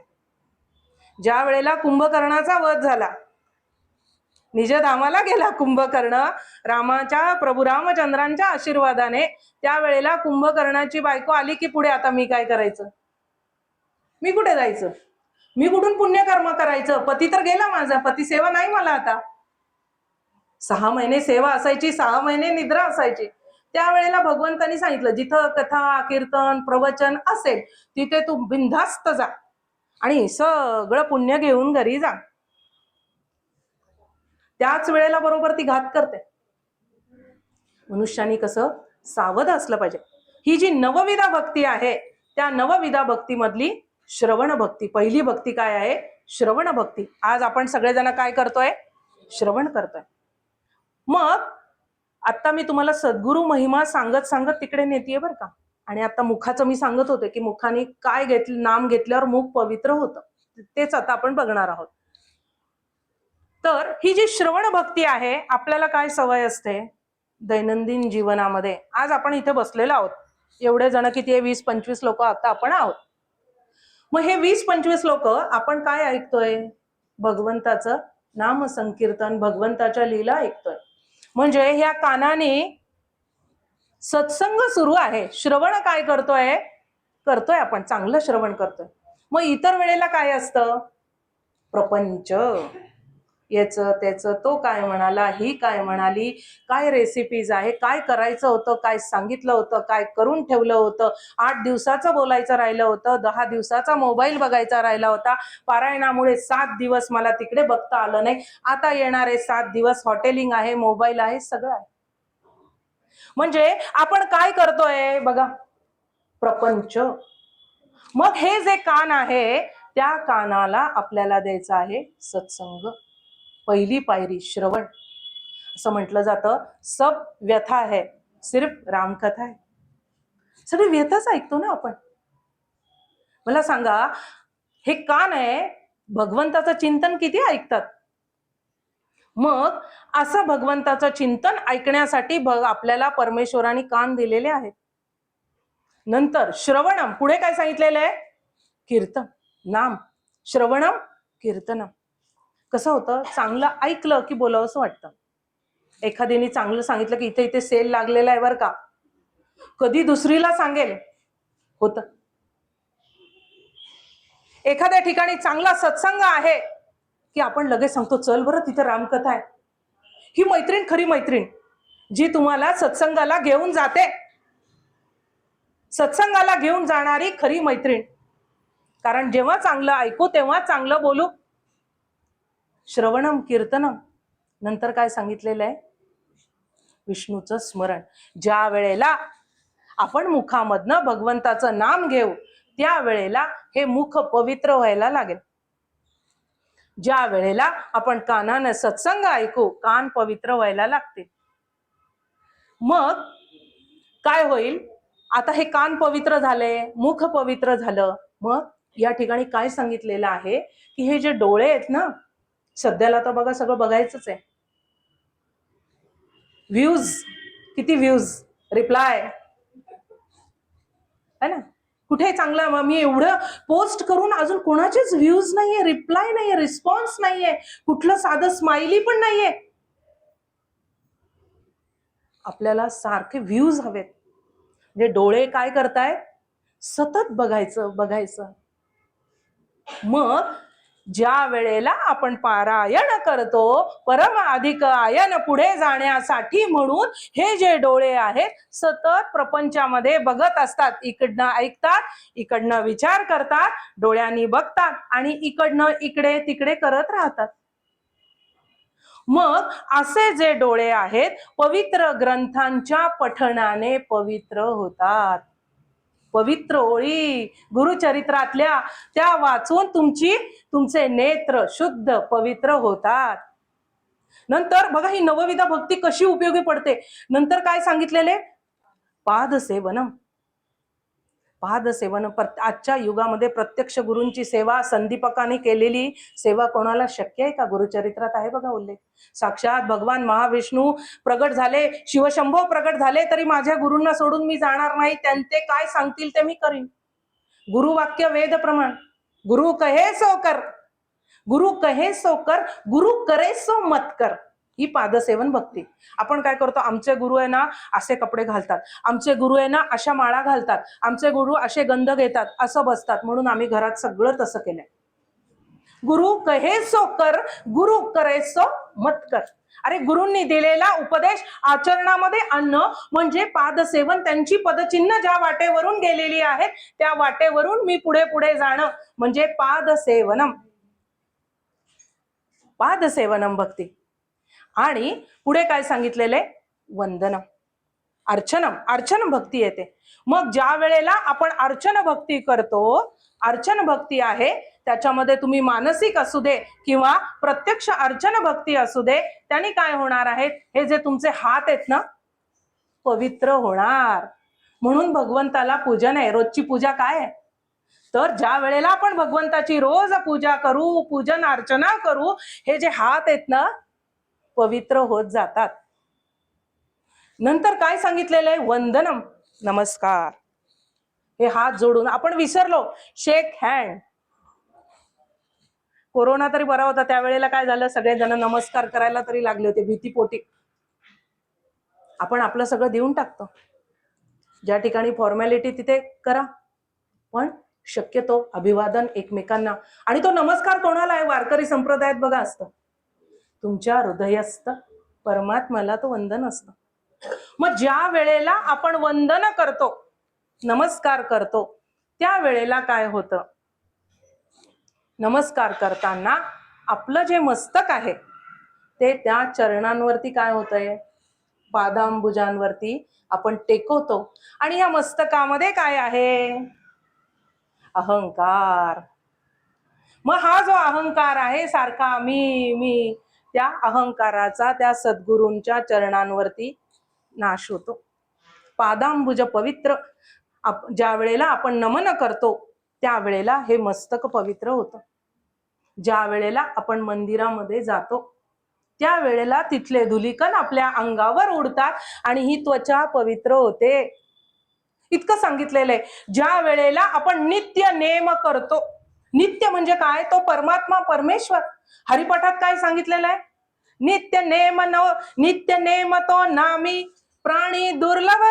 ज्या वेळेला कुंभकर्णाचा वध झाला. निजधामाला गेला कुंभकर्ण रामाच्या, प्रभू रामचंद्रांच्या आशीर्वादाने. त्यावेळेला कुंभकर्णाची बायको आली की पुढे आता मी काय करायचं, मी कुठे जायचं, मी कुठून पुण्यकर्म करायचं, पती तर गेला माझा, पती सेवा नाही मला आता. 6 महिने सेवा असायची, 6 महिने निद्रा असायची. त्यावेळेला भगवंतांनी सांगितलं, जिथं कथा कीर्तन प्रवचन असेल तिथे तू बिनधास्त जा आणि सगळं पुण्य घेऊन घरी जा. त्याच वेळेला बरोबर ती घात करते. मनुष्याने कसं सावध असलं पाहिजे. ही जी नवविधा भक्ती आहे त्या नवविधा भक्ती मधली श्रवण भक्ती, पहिली भक्ती काय आहे? श्रवण भक्ती. आज आपण सगळेजण काय करतोय? श्रवण करतोय. मग आता मी तुम्हाला सद्गुरु महिमा सांगत सांगत तिकडे नेतीये बरं का. आणि आता मुखाचं मी सांगत होते की मुखाने काय नाम घेतल्यावर मुख पवित्र होतं, तेच आता आपण बघणार आहोत. तर ही जी श्रवण भक्ती आहे, आपल्याला काय सवय असते दैनंदिन जीवनामध्ये? आज आपण इथे बसलेलो आहोत, एवढे जण किती आहे? 20-25 लोक आता आपण आहोत. मग हे 20-25 लोक आपण काय ऐकतोय? भगवंताचं नाम संकीर्तन, भगवंताच्या लीला ऐकतोय. म्हणजे ह्या कानाने सत्संग सुरू आहे. श्रवण काय करतोय? आपण चांगलं श्रवण करतोय. मग इतर वेळेला काय असतं? प्रपंच, याच त्याच, तो काय म्हणाला, ही काय म्हणाली, काय रेसिपीज आहे, काय करायचं होतं, काय सांगितलं होतं, काय करून ठेवलं होतं, 8 दिवसाचं बोलायचं राहिलं होतं, 10 दिवसाचा मोबाईल बघायचा राहिला होता, पारायणामुळे 7 दिवस मला तिकडे बघता आलं नाही, आता येणारे 7 दिवस हॉटेलिंग आहे, मोबाईल आहे, सगळं आहे. म्हणजे आपण काय करतोय बघा? प्रपंच. मग हे जे कान आहे त्या कानाला आपल्याला द्यायचं आहे सत्संग. पहिली पायरी श्रवण. असं म्हटलं जातं, सब व्यथा है सिर्फ रामकथा है. सगळी व्यथाच ऐकतो ना आपण. मला सांगा, हे कान आहे, भगवंताचं चिंतन किती ऐकतात? मग असं भगवंताचं चिंतन ऐकण्यासाठी आपल्याला परमेश्वराने कान दिलेले आहेत. नंतर श्रवणम, पुढे काय सांगितलेलं आहे? कीर्तन, नाम. श्रवणम कीर्तनम. कसं होतं? चांगलं ऐकलं की बोलावं असं वाटतं. एखाद्याने चांगलं सांगितलं की इथे इथे सेल लागलेला आहे बरं का, कधी दुसरीला सांगेल होतं. एखाद्या ठिकाणी चांगला सत्संग आहे की आपण लगेच सांगतो, चल बरं तिथे रामकथा आहे. ही मैत्रीण खरी मैत्रीण, जी तुम्हाला सत्संगाला घेऊन जाते, सत्संगाला घेऊन जाणारी खरी मैत्रीण. कारण जेव्हा चांगलं ऐकू तेव्हा चांगलं बोलू. श्रवणम कीर्तनम. नंतर काय सांगितलेलं आहे? विष्णूचं स्मरण. ज्या वेळेला आपण मुखामधनं भगवंताचं नाम घेऊ त्या वेळेला हे मुख पवित्र व्हायला लागेल. ज्या वेळेला आपण कानानं सत्संग ऐकू, कान पवित्र व्हायला लागते. मग काय होईल? आता हे कान पवित्र झाले, मुख पवित्र झालं. मग या ठिकाणी काय सांगितलेलं आहे की हे जे डोळे आहेत ना, सध्याला तर बघा सगळं बघायचंच आहे. व्ह्यूज, किती व्ह्यूज, रिप्लाय है ना? कुठे चांगलं, मी एवढं पोस्ट करून अजून कोणाचेच व्ह्यूज नाहीये, रिप्लाय नाहीये, रिस्पॉन्स नाहीये, कुठलं साधं स्माइली पण नाहीये. आपल्याला सारखे व्ह्यूज हवेत. म्हणजे डोळे काय करतायत? सतत बघायचं. मग ज्या वेळेला आपण पारायण करतो, परम अधिक आयन पुढे जाण्यासाठी म्हणून हे जे डोळे आहेत सतत प्रपंचामध्ये बघत असतात. इकडनं ऐकतात, इकडनं विचार करतात, डोळ्यांनी बघतात आणि इकडनं इकडे तिकडे करत राहतात. मग असे जे डोळे आहेत पवित्र ग्रंथांच्या पठणाने पवित्र होतात. पवित्र ओळी गुरुचरित्रातल्या त्या वाचून तुमचे नेत्र शुद्ध पवित्र होतात. नंतर बघा ही नवविधा भक्ती कशी उपयोगी पडते. नंतर काय सांगितलेले? पादसेवनम. पादसेवन. आजच्या युगामध्ये प्रत्यक्ष गुरूंची सेवा, संदीपकाने केलेली सेवा कोणाला शक्य आहे का? गुरुचरित्रात आहे बघा उल्लेख. साक्षात भगवान महाविष्णू प्रगट झाले, शिवशंभो प्रगट झाले, तरी माझ्या गुरूंना सोडून मी जाणार नाही, त्यांचे काय सांगतील ते मी करीन. गुरुवाक्य वेद प्रमाण. गुरु कहे सो कर, गुरु कहे सो कर, गुरु करे सो मत कर. ही पादसेवन भक्ती. आपण काय करतो? आमचे गुरु आहे ना असे कपडे घालतात, आमचे गुरु आहे ना अशा माळा घालतात, आमचे गुरु असे गंध घेतात, असं बसतात, म्हणून आम्ही घरात सगळं तसं केलंय. गुरु कहे सो कर, गुरु करे सो मत कर. अरे गुरूंनी दिलेला उपदेश आचरणामध्ये आणणं म्हणजे पादसेवन. त्यांची पदचिन्ह ज्या वाटेवरून गेलेली आहेत त्या वाटेवरून मी पुढे पुढे जाणं म्हणजे पादसेवनम. पादसेवनम भक्ती. आणि पुढे काय सांगितलेले? वंदनम. अर्चन भक्ती येते. मग ज्या वेळेला आपण अर्चन भक्ती करतो, अर्चन भक्ती आहे त्याच्यामध्ये तुम्ही मानसिक असू दे किंवा प्रत्यक्ष अर्चन भक्ती असू दे, त्याने काय होणार आहे, हे जे तुमचे हात आहेत ना पवित्र होणार. म्हणून भगवंताला पूजन आहे. रोजची पूजा काय आहे, तर ज्या वेळेला आपण भगवंताची रोज पूजा करू, पूजन अर्चना करू, हे जे हात आहेत ना पवित्र होत जातात. नंतर काय सांगितलेलं आहे, वंदनम, नमस्कार. हे हात जोडून आपण विसरलो शेक हँड. कोरोना तरी बरा होता, त्यावेळेला काय झालं, सगळेजण नमस्कार करायला तरी लागले होते भीतीपोटी. आपण आपलं सगळं देऊन टाकतो. ज्या ठिकाणी फॉर्मॅलिटी तिथे करा, पण शक्यतो अभिवादन एकमेकांना. आणि तो नमस्कार कोणाला आहे, वारकरी संप्रदायात बघा असतं, तुमच्या हृदयस्थ परमात्म्याला तो वंदन असतं. मग ज्या वेळेला आपण वंदन करतो, नमस्कार करतो, त्या वेळेला काय होतं, नमस्कार करताना आपलं जे मस्तक आहे ते त्या चरणांवरती काय होतंय, पादांबुजांवरती आपण टेकवतो. आणि या मस्तकामध्ये काय आहे, अहंकार. मग हा जो अहंकार आहे सारखा मी, त्या अहंकाराचा त्या सद्गुरूंच्या चरणांवरती नाश होतो. पादांबुज पवित्र, ज्या वेळेला आपण नमन करतो त्यावेळेला हे मस्तक पवित्र होतं. ज्या वेळेला आपण मंदिरामध्ये जातो त्यावेळेला तिथले धुलीकण आपल्या अंगावर उडतात आणि ही त्वचा पवित्र होते. इतकं सांगितलेलं आहे. ज्या वेळेला आपण नित्य नेम करतो, नित्य म्हणजे काय, तो परमात्मा परमेश्वर. हरिपाठात काय सांगितलेलं आहे, नित्य नेम तो नामी प्राणी दुर्लभ,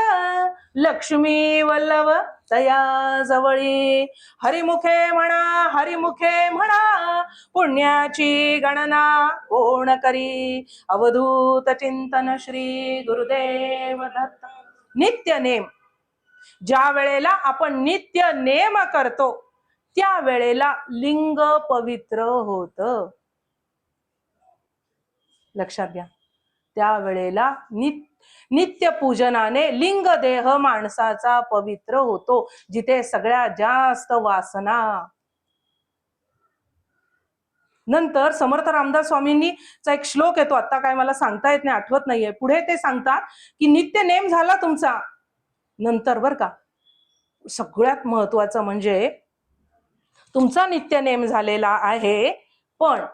लक्ष्मी वल्लभ तया जवळी. हरिमुखे म्हणा पुण्याची गणना कोण करी, अवधूत चिंतन श्री गुरुदेव दत्त. नित्य नेम, ज्या वेळेला आपण नित्य नेम करतो त्या वेळेला लिंग पवित्र होत. लक्षात घ्या, त्यावेळेला नित्य पूजनाने लिंग देह माणसाचा पवित्र होतो, जिथे सगळ्यात जास्त वासना. नंतर समर्थ रामदास स्वामींनीचा एक श्लोक येतो, आता काय मला सांगता येत नाही, आठवत नाहीये. पुढे ते सांगतात की नित्य नेम झाला तुमचा, नंतर बर का सगळ्यात महत्वाचं म्हणजे तुमचा नित्य नेम झालेला आहे, पण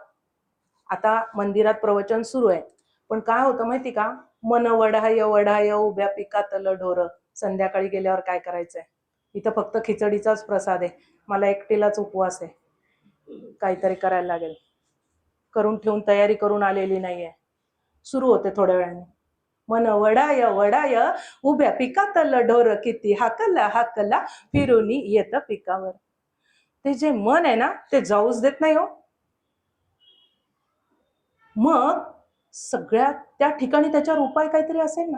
आता मंदिरात प्रवचन सुरू आहे, पण काय होतं माहिती का, मन वढाय उभ्या पिकातलं ढोर. संध्याकाळी गेल्यावर काय करायचंय, इथं फक्त खिचडीचाच प्रसाद आहे, मला एकटीलाच उपवास आहे, काहीतरी करायला लागेल, करून ठेवून तयारी करून आलेली नाहीये. सुरू होते थोड्या वेळाने, मन वडाय उभ्या पिकातलं ढोर, किती हाकला फिरून येत पिकावर. ते जे मन आहे ना ते जाऊच देत नाही हो. मग सगळ्यात त्या ठिकाणी त्याच्यावर उपाय काहीतरी असेल ना,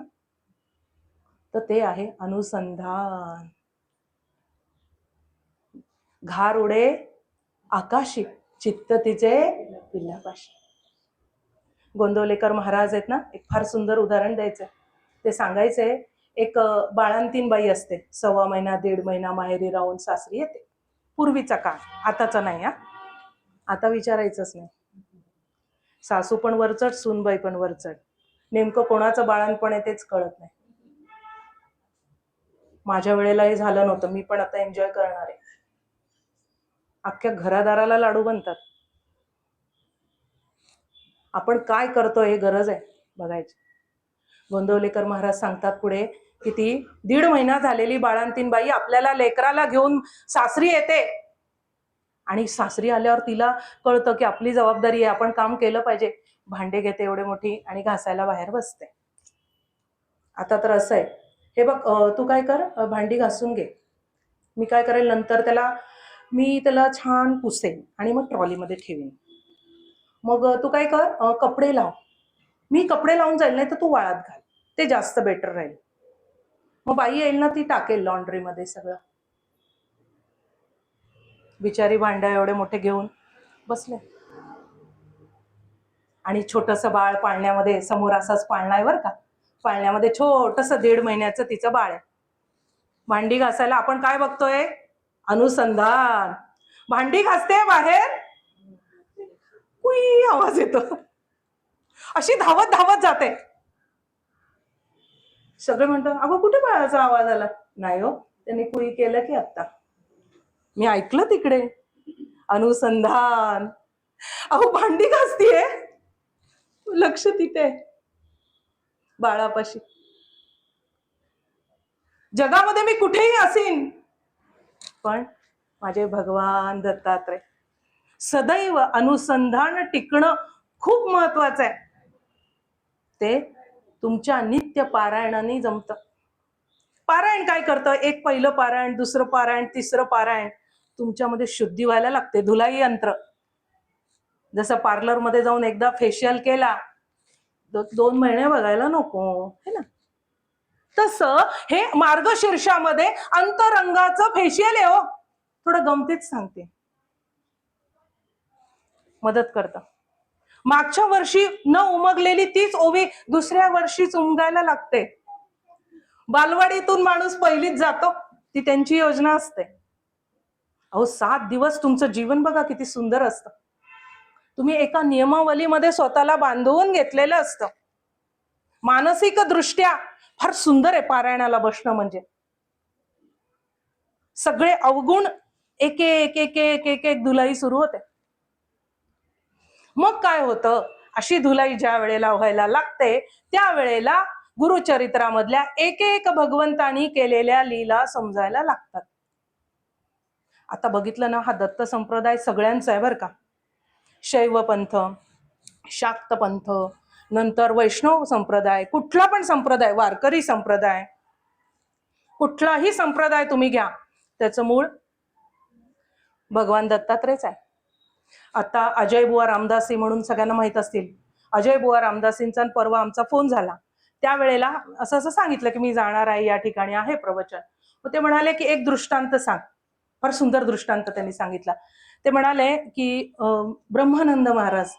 तर ते आहे अनुसंधान. घार उडे आकाशी, चित्त तिचे पिल्लापाशी. गोंदवलेकर महाराज आहेत ना, एक फार सुंदर उदाहरण द्यायचं. ते सांगायचे, एक बाळंतीण बाई असते, 1.25 महिना 1.5 महिना माहेरी राहून सासरी येते. पूर्वीचा काळ, आताचा नाही हा, आता विचारायचंच नाही. सासू पण वरचढ, सूनबाई पण वरचढ, नेमकं कोणाचं बाळणपण आहे तेच कळत नाही. माझ्या वेळेला हे झालं नव्हतं, मी पण आता एन्जॉय करणार आहे. अख्ख्या घरादाराला लाडू बनतात. आपण काय करतोय हे गरज आहे बघायची. गोंदवलेकर महाराज सांगतात पुढे, किती 1.5 महिना झालेली बाळंतीण बाई आपल्याला लेकराला घेऊन सासरी येते, आणि सासरी आल्यावर तिला कळतं की आपली जबाबदारी आहे, आपण काम केलं पाहिजे. भांडे घेते एवढे मोठी आणि घासायला बाहेर बसते. आता तर असं आहे, हे बघ तू काय कर, भांडी घासून घे, मी काय करेल नंतर मी त्याला छान पुसेन आणि मग ट्रॉलीमध्ये ठेवीन. मग तू काय कर, कपडे लाव, मी कपडे लावून जाईल, नाही तर तू वाळत घाल, ते जास्त बेटर राहील. मग बाई येईल ना, ती टाकेल लॉन्ड्रीमध्ये सगळं. बिचारी भांड्या एवढे मोठे घेऊन बसले, आणि छोटंसं बाळ पाळण्यामध्ये समोर असाच पाळणाय बर का, पाळण्यामध्ये छोटस 1.5 महिन्याचं तिचं बाळ आहे. भांडी घासायला आपण काय बघतोय? अनुसंधान. भांडी घासते बाहेर, कुई आवाज येतो, अशी धावत धावत जाते. सगळे म्हणतात, अगं कुठे बाळाचा आवाज आला? नाही हो, त्यांनी कुई केलं की आत्ता मी ऐकलं तिकडे. अनुसंधान. अहो भांडी घासतीये, लक्ष तिथे बाळापाशी. जगामध्ये मी कुठेही असेन, पण माझे भगवान दत्तात्रय सदैव अनुसंधान टिकणं खूप महत्वाचं आहे. ते तुमच्या नित्य पारायणाने जमतं. पारायण काय करतं? एक पहिलं पारायण, दुसरं पारायण, तिसरं पारायण तुमच्यामध्ये शुद्धी व्हायला लागते. धुलाई यंत्र. जसं पार्लरमध्ये जाऊन एकदा फेशियल केला 2 महिने बघायला नको, है ना? तसं हे मार्गशीर्षामध्ये अंतरंगाचं फेशियल आहे हो. थोडं गमतीच सांगते, मदत करतं. मागच्या वर्षी न उमगलेली तीच ओवी दुसऱ्या वर्षीच उमगायला लागते. बालवाडीतून माणूस पहिलीच जातो, ती त्यांची योजना असते. अहो 7 दिवस तुमचं जीवन बघा किती सुंदर असतं. तुम्ही एका नियमावलीमध्ये स्वतःला बांधवून घेतलेलं असतं. मानसिक दृष्ट्या फार सुंदर आहे पारायणाला बसणं म्हणजे. सगळे अवगुण एक एक एक एक एक एक धुलाई सुरू होते. मग काय होतं? अशी धुलाई ज्या वेळेला व्हायला लागते त्यावेळेला गुरुचरित्रामधल्या एक एक भगवंतानी केलेल्या लीला समजायला लागतात. आता बघितलं ना, हा दत्त संप्रदाय सगळ्यांचा आहे बरं का. शैव पंथ, शाक्त पंथ, नंतर वैष्णव संप्रदाय, कुठला पण संप्रदाय, वारकरी संप्रदाय, कुठलाही संप्रदाय तुम्ही घ्या, त्याचं मूळ भगवान दत्तात्रयच आहे. आता अजय बुवा रामदासी म्हणून सगळ्यांना माहित असतील. अजय बुवा रामदासींचा परवा आमचा फोन झाला. त्यावेळेला असं असं सांगितलं की मी जाणार आहे, या ठिकाणी आहे प्रवचन. मग ते म्हणाले की एक दृष्टांत सांग. फार सुंदर दृष्टांत त्यांनी सांगितला. ते म्हणाले की ब्रह्मानंद महाराज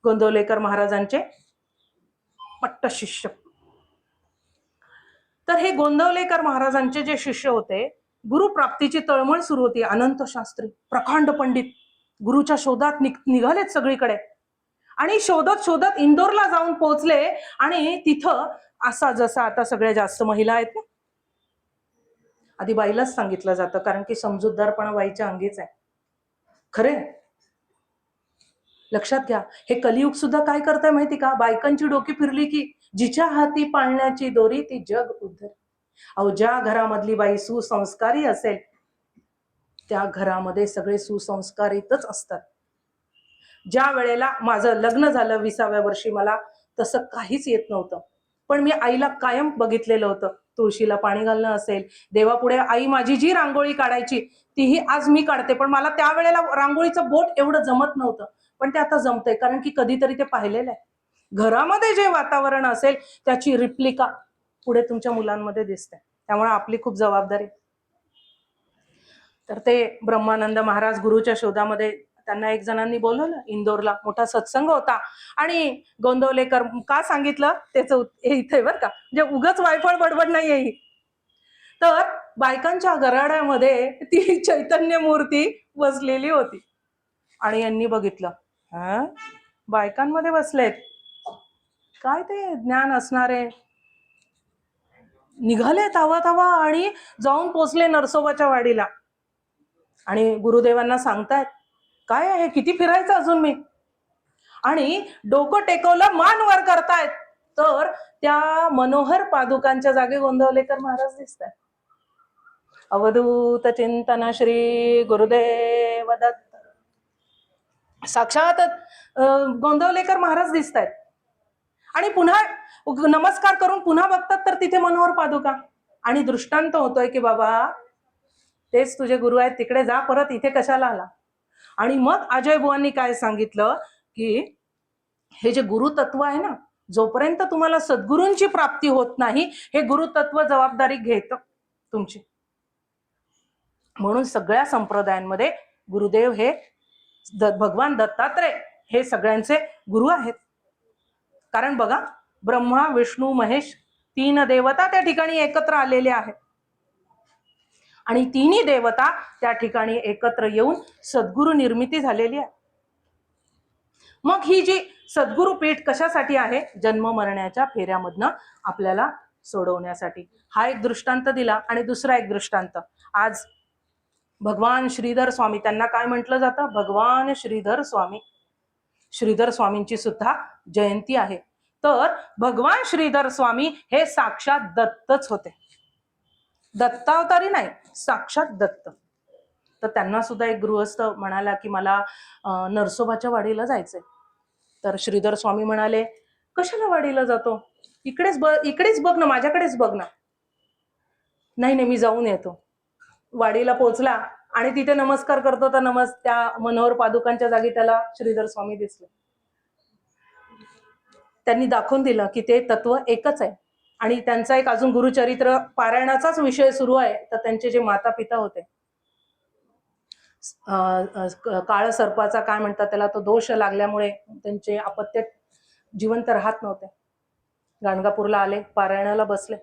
गोंदवलेकर महाराजांचे पट्ट शिष्य. तर हे गोंदवलेकर महाराजांचे जे शिष्य होते, गुरुप्राप्तीची तळमळ सुरू होती. अनंत शास्त्री प्रकांड पंडित गुरुच्या शोधात निघालेत सगळीकडे. आणि शोधत शोधत इंदोरला जाऊन पोहोचले. आणि तिथं असा जसा आता सगळ्या जास्त महिला आहेत ना, आधी बाईलाच सांगितलं जातं कारण की समजूतदारपणा बाईच्या अंगीच आहे. खरे लक्षात घ्या. हे कलियुग सुद्धा काय करताय माहिती का? बायकांची डोकी फिरली की जिच्या हाती पाळण्याची दोरी ती जग उद्धर. अहो ज्या घरामधली बाई सुसंस्कारी असेल त्या घरामध्ये सगळे सुसंस्कारितच असतात. ज्या वेळेला माझं लग्न झालं 20व्या वर्षी, मला तसं काहीच येत नव्हतं, पण मी आईला कायम बघितलेलं होतं. तुळशीला पाणी घालणं असेल, देवापुढे आई माझी जी रांगोळी काढायची तीही आज मी काढते. पण मला त्यावेळेला रांगोळीचं बोट एवढं जमत नव्हतं, पण ते आता जमतंय कारण की कधीतरी ते पाहिलेलं आहे. घरामध्ये जे वातावरण असेल त्याची रिप्लिका पुढे तुमच्या मुलांमध्ये दिसते. त्यामुळे आपली खूप जबाबदारी. तर ते ब्रह्मानंद महाराज गुरुच्या शोधामध्ये, त्यांना एक जणांनी बोलवलं इंदोरला, मोठा सत्संग होता. आणि गोंदवलेकर का सांगितलं त्याचं इथे बरं का, म्हणजे उगाच वायफळ बडबड नाही आहे. तर बायकांच्या गराड्यामध्ये ती चैतन्य मूर्ती बसलेली होती. आणि यांनी बघितलं, हा बायकांमध्ये बसलेत, काय ते ज्ञान असणारे. निघाले तावा तावा आणि जाऊन पोचले नरसोबाच्या वाडीला. आणि गुरुदेवांना सांगतायत, काय आहे किती फिरायचं अजून मी. आणि डोकं टेकवलं, मान वर करतायत, तर त्या मनोहर पादुकांच्या जागी गोंदवलेकर महाराज दिसतात. अवधूत चिंतन श्री गुरुदेव दत्त. साक्षात गोंदवलेकर महाराज दिसतात. आणि पुन्हा नमस्कार करून पुन्हा बघतात तर तिथे मनोहर पादुका. आणि दृष्टांत होतोय की बाबा तेच तुझे गुरु आहेत, तिकडे जा, परत इथे कशाला आला. आणि मग अजय बुवांनी काय सांगितलं की हे जे गुरुतत्व आहे ना, जोपर्यंत तुम्हाला सद्गुरूंची प्राप्ती होत नाही हे गुरुतत्व जबाबदारी घेत तुमची. म्हणून सगळ्या संप्रदायांमध्ये गुरुदेव हे भगवान दत्तात्रय हे सगळ्यांचे गुरु आहेत. कारण बघा, ब्रह्मा विष्णू महेश तीन देवता त्या ठिकाणी एकत्र आलेल्या आहेत आणि तिन्ही देवता त्या ठिकाणी एकत्र येऊन सद्गुरु निर्मिती झालेली आहे. मग ही जी सद्गुरु पीठ कशासाठी आहे? जन्म मरण्याच्या फेऱ्यामधनं आपल्याला सोडवण्यासाठी. हा एक दृष्टांत दिला. आणि दुसरा एक दृष्टांत, आज भगवान श्रीधर स्वामी, त्यांना काय म्हटलं जातं? भगवान श्रीधर स्वामी. श्रीधर स्वामींची सुद्धा जयंती आहे. तर भगवान श्रीधर स्वामी हे साक्षात दत्तच होते. दत्तावतारी नाही, साक्षात दत्त. तर त्यांना सुद्धा एक गृहस्थ म्हणाला की मला नरसोबाच्या वाडीला जायचंय. तर श्रीधर स्वामी म्हणाले, कशाला वाडीला जातो? इकडेच बघ ना, माझ्याकडेच बघ ना. नाही नाही, मी जाऊन येतो. वाडीला पोहोचला आणि तिथे नमस्कार करतो तर त्या मनोहर पादुकांच्या जागी त्याला श्रीधर स्वामी दिसले. त्यांनी दाखवून दिलं की ते तत्व एकच आहे. आणि त्यांचा एक अजून गुरुचरित्र पारायणाचाच विषय सुरू आहे. तर त्यांचे जे माता पिता होते, काळ सर्पाचा काय म्हणतात त्याला, तो दोष लागल्यामुळे त्यांचे अपत्य जिवंत राहत नव्हते. गाणगापूरला आले, पारायणाला बसले.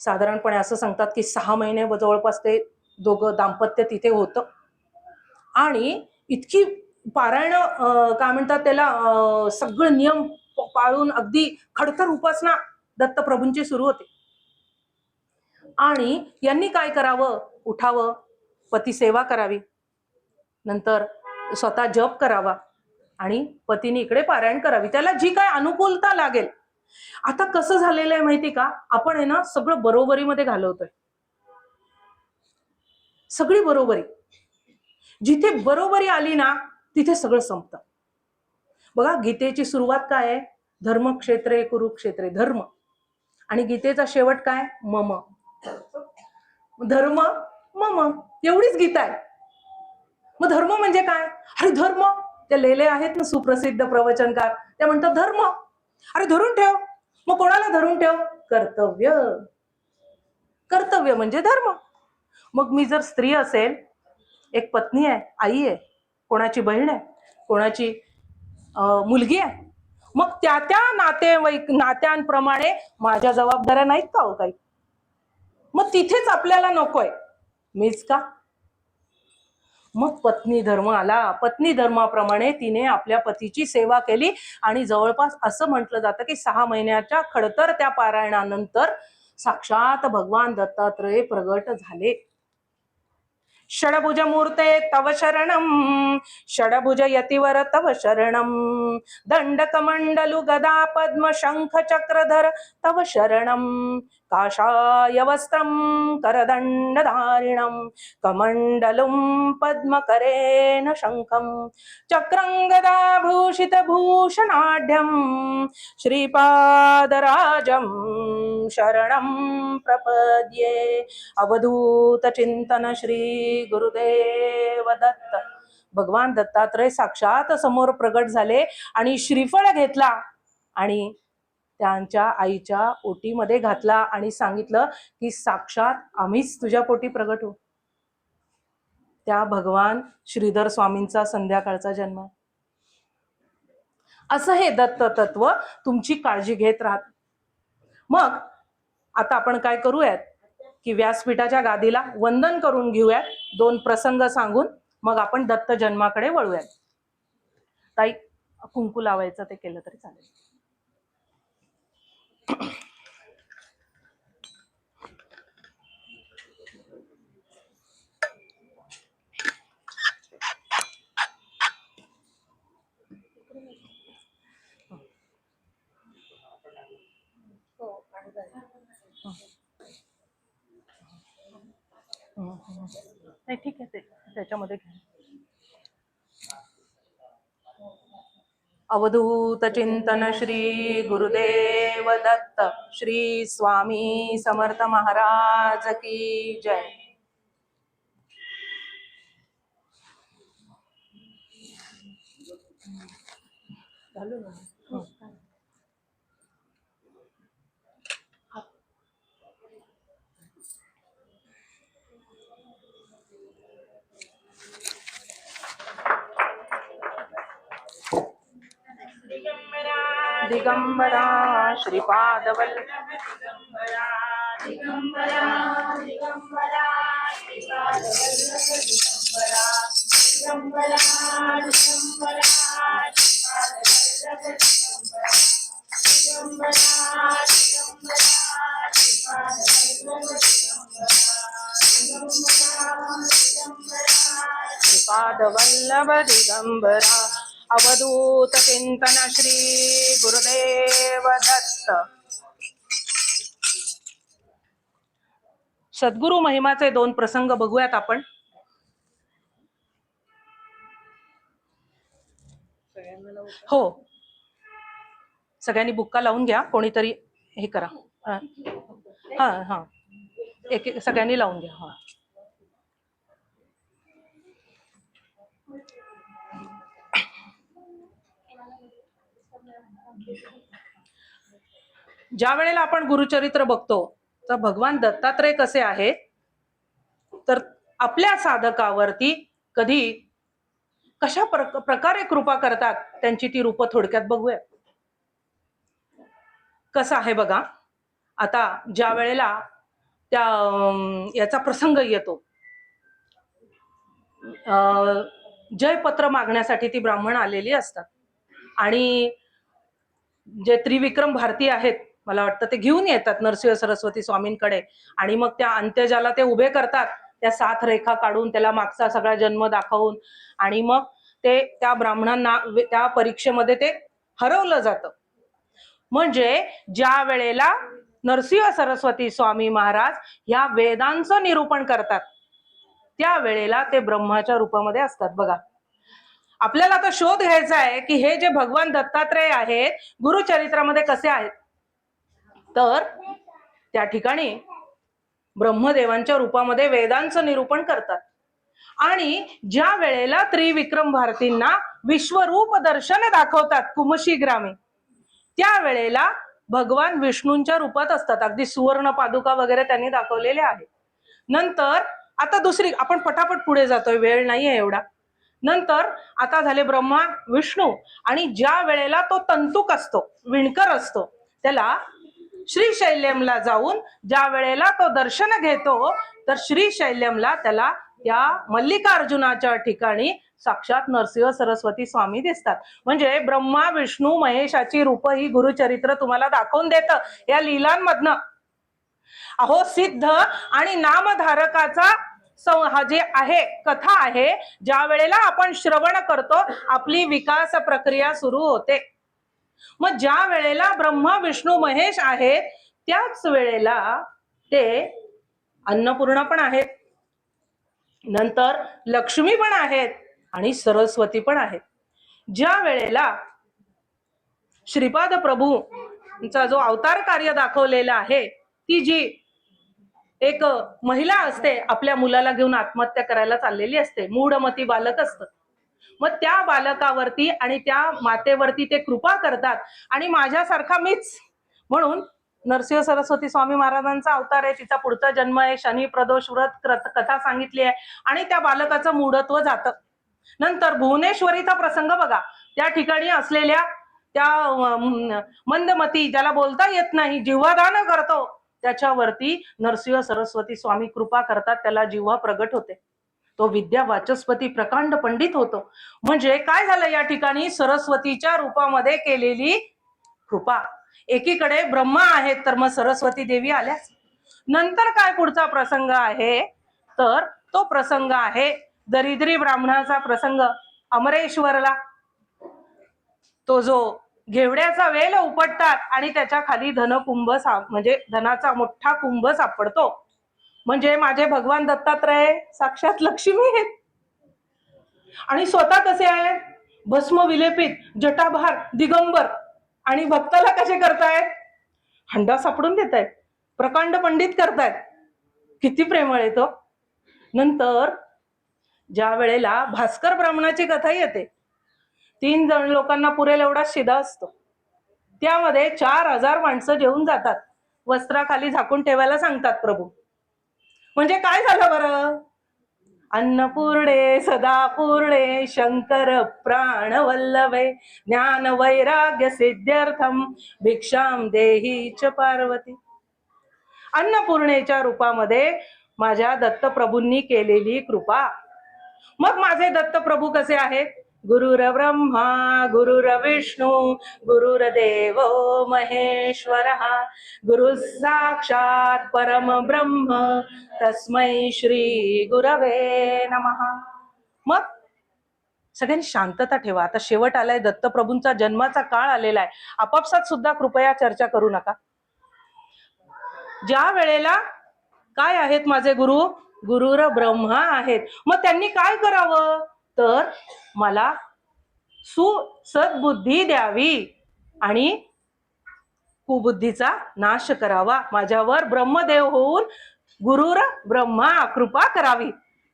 साधारणपणे असं सांगतात की 6 महिने जवळपास ते दोघं दाम्पत्य तिथे होतं. आणि इतकी पारायण काय म्हणतात त्याला, सगळे नियम पाळून अगदी खडतर उपासना दत्तप्रभूंची सुरू होती. आणि यांनी काय करावं? उठावं, पती सेवा करावी, नंतर स्वतः जप करावा आणि पतीने इकडे पारायण करावी. त्याला जी काय अनुकूलता लागेल. आता कसं झालेलं आहे माहिती का? आपण आहे ना सगळं बरोबरीमध्ये घालवतोय. सगळी बरोबरी, जिथे बरोबरी आली ना तिथे सगळं संपतं. बघा, गीतेची सुरुवात काय आहे? धर्मक्षेत्रे कुरुक्षेत्रे, धर्म. आणि गीतेचा शेवट काय? मम. धर्म मम, एवढीच गीता आहे. मग धर्म म्हणजे काय? अरे धर्म, त्या लेले आहेत ना सुप्रसिद्ध प्रवचनकार, त्या म्हणतात धर्म. अरे धरून ठेव. मग कोणाला धरून ठेव? कर्तव्य. कर्तव्य म्हणजे धर्म. मग मी जर स्त्री असेल, एक पत्नी आहे, आई आहे, कोणाची बहीण आहे, कोणाची मुलगी आहे, मग त्या नात्यांप्रमाणे माझ्या जबाबदाऱ्या नाहीत का हो काही? मग तिथेच आपल्याला नकोय, मीच का? मग पत्नी धर्म आला. पत्नी धर्माप्रमाणे तिने आपल्या पतीची सेवा केली. आणि जवळपास असं म्हटलं जातं की 6 महिन्याच्या खडतर त्या पारायणानंतर साक्षात भगवान दत्तात्रय प्रगट झाले. षडभुज मूर्ते तव शरणम, षडभुज यतिवर तव शरणम, दंडकमंडलु गदा पद्म शंख चक्रधर तव शरणम, काषाय वस्त्रम करदंडधारिणम, कमंडलुम पद्मकरेण शंखम, चक्रं गदाभूषित भूषणाढ्यं, श्रीपादराजं शरणं प्रपद्ये. अवधूत चिंतन श्री गुरुदेव दत्त. भगवान दत्तात्रय साक्षात समोर प्रगट झाले आणि श्रीफळ घेतला आणि त्यांच्या आईच्या ओटीमध्ये घातला आणि सांगितलं की साक्षात आम्हीच तुझ्या पोटी प्रगट होऊ. त्या भगवान श्रीधर स्वामींचा संध्याकाळचा जन्म. असं हे दत्त तत्व तुमची काळजी घेत राहत. मग आता आपण काय करूयात की व्यासपीठाच्या गादीला वंदन करून घेऊयात. 2 प्रसंग सांगून मग आपण दत्त जन्माकडे वळूयात. ताई, कुंकू लावायचं ते केलं तरी चालेल. नाही ठीक आहे, ते त्याच्यामध्ये अवधूत चिंतन श्री गुरुदेव दत्त श्री स्वामी समर्थ महाराज की जय. दिगंबरा श्रीपादवल्लभ दिगंबरा दिगंबरा दिगंबरा दिगंबरा दिगंबरा श्रीपाद वल्लभ दिगंबरा अवधूत चिंतन श्री गुरुदेव दत्त. सद्गुरु महिमाचे 2 प्रसंग बघूयात आपण. हो, सगळ्यांनी बुक्का लावून घ्या. कोणीतरी हे करा. हा हा एक सगळ्यांनी लावून घ्या. हा ज्या वेळेला आपण गुरुचरित्र बघतो तर भगवान दत्तात्रय कसे आहेत तर आपल्या साधकावरती कधी कशा प्रकारे कृपा करतात त्यांची ती रूप थोडक्यात बघूया. कसं आहे बघा. आता ज्या वेळेला त्या याचा प्रसंग येतो, जयपत्र मागण्यासाठी ती ब्राह्मण आलेली असतात आणि जे त्रिविक्रम भारती आहेत मला वाटतं ते घेऊन येतात नरसिंह सरस्वती स्वामींकडे आणि मग त्या अंत्यजाला ते उभे करतात. त्या 7 रेखा काढून त्याला मागचा सगळा जन्म दाखवून आणि मग ते त्या ब्राह्मणांना त्या परीक्षेमध्ये ते हरवलं जातं. म्हणजे ज्या वेळेला नरसिंह सरस्वती स्वामी महाराज या वेदांचं निरूपण करतात त्या वेळेला ते ब्रह्माच्या रूपामध्ये असतात. बघा, आपल्याला आता शोध घ्यायचा आहे की हे जे भगवान दत्तात्रय आहेत गुरुचरित्रामध्ये कसे आहेत. तर त्या ठिकाणी ब्रह्मदेवांच्या रूपामध्ये वेदांचं निरूपण करतात आणि ज्या वेळेला त्रिविक्रम भारतींना विश्वरूप दर्शन दाखवतात कुमशी ग्रामी त्या वेळेला भगवान विष्णूंच्या रूपात असतात. अगदी सुवर्ण पादुका वगैरे त्यांनी दाखवलेले आहेत. नंतर आता दुसरी आपण पटापट पुढे जातोय, वेळ नाहीये एवढा. नंतर आता झाले ब्रह्मा विष्णू आणि ज्या वेळेला तो तंतुक असतो विणकर असतो त्याला श्रीशैल्यमला जाऊन ज्या वेळेला तो दर्शन घेतो तर श्रीशैल्यमला त्याला त्या मल्लिकार्जुनाच्या ठिकाणी साक्षात नरसिंह सरस्वती स्वामी दिसतात. म्हणजे ब्रह्मा विष्णू महेशाची रूप ही गुरुचरित्र तुम्हाला दाखवून देतं या लीलांमधनं. अहो, सिद्ध आणि नामधारकाचा हा जे आहे कथा आहे, ज्या वेळेला आपण श्रवण करतो आपली विकास प्रक्रिया सुरू होते. मग ज्या वेळेला ब्रह्मा विष्णू महेश आहेत त्याच वेळेला ते अन्नपूर्णा पण आहेत, नंतर लक्ष्मी पण आहेत आणि सरस्वती पण आहेत. ज्या वेळेला श्रीपाद प्रभूंचा जो अवतार कार्य दाखवलेला आहे ती जी एक महिला असते आपल्या मुलाला घेऊन आत्महत्या करायला चाललेली असते, मूढमती बालक असतं. मग त्या बालकावरती आणि त्या मातेवरती ते कृपा करतात आणि माझ्यासारखा मीच म्हणून नरसिंह सरस्वती स्वामी महाराजांचा अवतार आहे, तिचा पुढचा जन्म आहे, शनी प्रदोष व्रत कथा सांगितली आहे आणि त्या बालकाचं मूढत्व जातं. नंतर भुवनेश्वरीचा प्रसंग बघा. त्या ठिकाणी असलेल्या त्या मंदमती ज्याला बोलता येत नाही जिव्हादान करतो त्याच्यावरती नरसिंह सरस्वती स्वामी कृपा करतात, त्याला जिव्हा प्रगट होते, तो विद्या वाचस्पती प्रकांड पंडित होतो. म्हणजे काय झालं या ठिकाणी सरस्वतीच्या रूपामध्ये केलेली कृपा. एकीकडे ब्रह्मा आहेत तर मग सरस्वती देवी आल्याच. नंतर काय पुढचा प्रसंग आहे तर तो प्रसंग आहे दरिद्री ब्राह्मणाचा प्रसंग. अमरेश्वरला तो जो घेवड्याचा वेल उपटतात आणि त्याच्या खाली धनकुंभ म्हणजे धनाचा मोठा कुंभ सापडतो. म्हणजे माझे भगवान दत्तात्रय साक्षात लक्ष्मी आहेत आणि स्वतः कसे आहेत भस्म विलेपित जटाभार दिगंबर आणि भक्ताला कसे करतायत हंडा सापडून देतायत, प्रकांड पंडित करतायत. किती प्रेमळ आहे तो. नंतर ज्या वेळेला भास्कर ब्राह्मणाची कथा येते 3 जण लोकांना पुरेल एवढा शिदा असतो, त्यामध्ये 4000 माणसं जेवून जातात, वस्त्राखाली झाकून ठेवायला सांगतात प्रभू. म्हणजे काय झालं बरं, अन्नपूर्णे सदापूर्णे शंकर प्राणवल्लभे ज्ञान वैराग्य सिद्ध्यर्थम भिक्षाम देही च पार्वती. अन्नपूर्णेच्या रूपामध्ये माझ्या दत्तप्रभूंनी केलेली कृपा. मग माझे दत्तप्रभू कसे आहेत? गुरुर ब्रह्मा गुरुर विष्णू गुरुर्देव महेश्वरः गुरु साक्षात परम ब्रह्म तस्मै श्री गुरवे नमः. मग सगळ्यांनी शांतता ठेवा. आता शेवट आलाय, दत्तप्रभूंचा जन्माचा काळ आलेला आहे. आपापसात सुद्धा कृपया चर्चा करू नका. ज्या वेळेला काय आहेत माझे गुरु? गुरुर ब्रह्मा आहेत. मग त्यांनी काय करावं? तर मला सद्बुद्धी द्यावी आणि कुबुद्धीचा नाश करावा. माझ्यावर ब्रह्मदेव होऊन गुरुर ब्रह्मा कृपा करावी.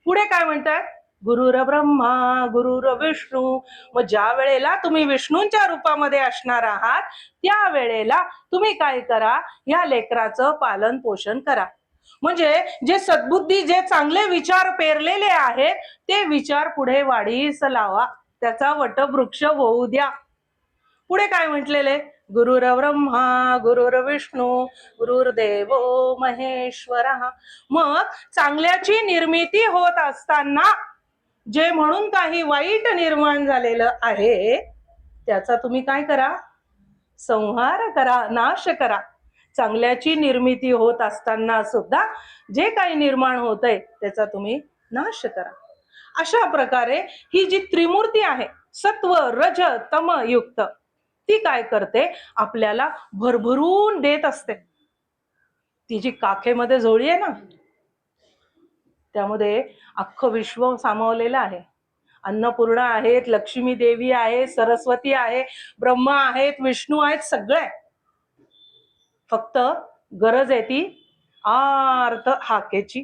पुढे काय म्हणतात? गुरुर ब्रह्मा गुरुर विष्णू. मग ज्या वेळेला तुम्ही विष्णूंच्या रूपामध्ये असणार आहात त्या वेळेला तुम्ही काय करा? या लेकराचं पालन पोषण करा. म्हणजे जे सद्बुद्धी, जे चांगले विचार पेरलेले आहेत ते विचार पुढे वाढीस लावा, त्याचा वटवृक्ष होऊ द्या. पुढे काय म्हटलेले? गुरुर ब्रह्मा गुरुर विष्णू गुरुर्देव महेश्वरः. मग चांगल्याची निर्मिती होत असताना जे म्हणून काही वाईट निर्माण झालेलं आहे त्याचा तुम्ही काय करा? संहार करा, नाश करा. चांगल्याची निर्मिती होत असताना सुद्धा जे काही निर्माण होतंय त्याचा तुम्ही नाश करा. अशा प्रकारे ही जी त्रिमूर्ती आहे, सत्व रज तम युक्त, ती काय करते? आपल्याला भरभरून देत असते. ती जी काखेमध्ये झोळी आहे ना, त्यामध्ये अख्खं विश्व सामावलेलं आहे. अन्नपूर्णा आहेत, लक्ष्मी देवी आहे, सरस्वती आहे, ब्रह्मा आहेत, विष्णू आहेत, सगळे. फक्त गरज आहे ती आर्त हाकेची.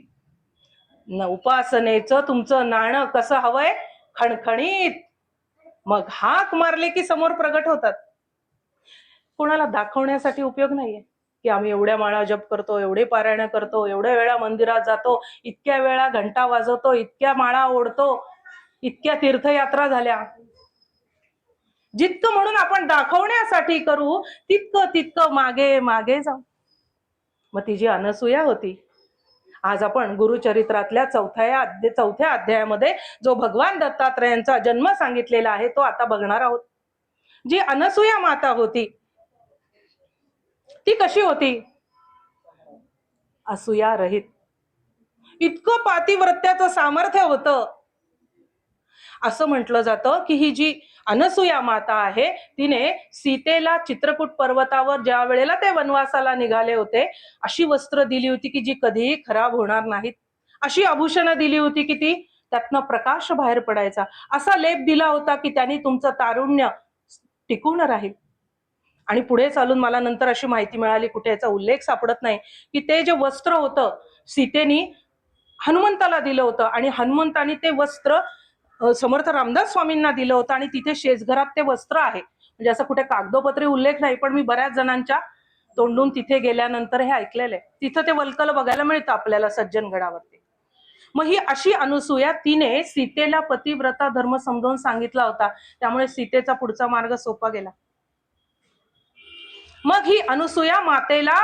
उपासनेचं तुमचं नाणं कसं हवंय? खणखणीत. मग हाक मारले की समोर प्रगट होतात. कोणाला दाखवण्यासाठी उपयोग नाहीये की आम्ही एवढ्या माळा जप करतो, एवढे पारायण करतो, एवढ्या वेळा मंदिरात जातो, इतक्या वेळा घंटा वाजवतो, इतक्या माळा ओढतो, इतक्या तीर्थयात्रा झाल्या. जितकं म्हणून आपण दाखवण्यासाठी करू तितकं तितकं मागे मागे जाऊ. मग ती जी अनसूया होती, आज आपण गुरुचरित्रातल्या चौथ्या अध्यायामध्ये जो भगवान दत्तात्रयांचा जन्म सांगितलेला आहे तो आता बघणार आहोत. जी अनसूया माता होती ती कशी होती? असूया रहित. इतकं पातिव्रत्याचं सामर्थ्य होतं. असं म्हटलं जातं की ही जी अनसूया माता आहे तिने सीतेला चित्रकूट पर्वतावर ज्या वेळेला ते वनवासाला निघाले होते अशी वस्त्र दिली होती की जी कधीही खराब होणार नाहीत. अशी आभूषणं दिली होती की ती त्यातनं प्रकाश बाहेर पडायचा. असा लेप दिला होता की त्यांनी तुमचं तारुण्य टिकून राहील. आणि पुढे चालून मला नंतर अशी माहिती मिळाली, कुठे याचा उल्लेख सापडत नाही, की ते जे वस्त्र होतं सीतेनी हनुमंताला दिलं होतं आणि हनुमंतानी ते वस्त्र समर्थ रामदास स्वामींना दिलं होतं आणि तिथे शेजघरात ते वस्त्र आहे. म्हणजे असं कुठे कागदोपत्री उल्लेख नाही, पण मी बऱ्याच जणांच्या तोंडून तिथे गेल्यानंतर हे ऐकलेलं आहे. तिथं ते वल्कल बघायला मिळतं आपल्याला सज्जनगडावरती. मग ही अशी अनसूया, तिने सीतेला पतिव्रता धर्म समजावून सांगितला होता, त्यामुळे सीतेचा पुढचा मार्ग सोपा गेला. मग ही अनसूया मातेला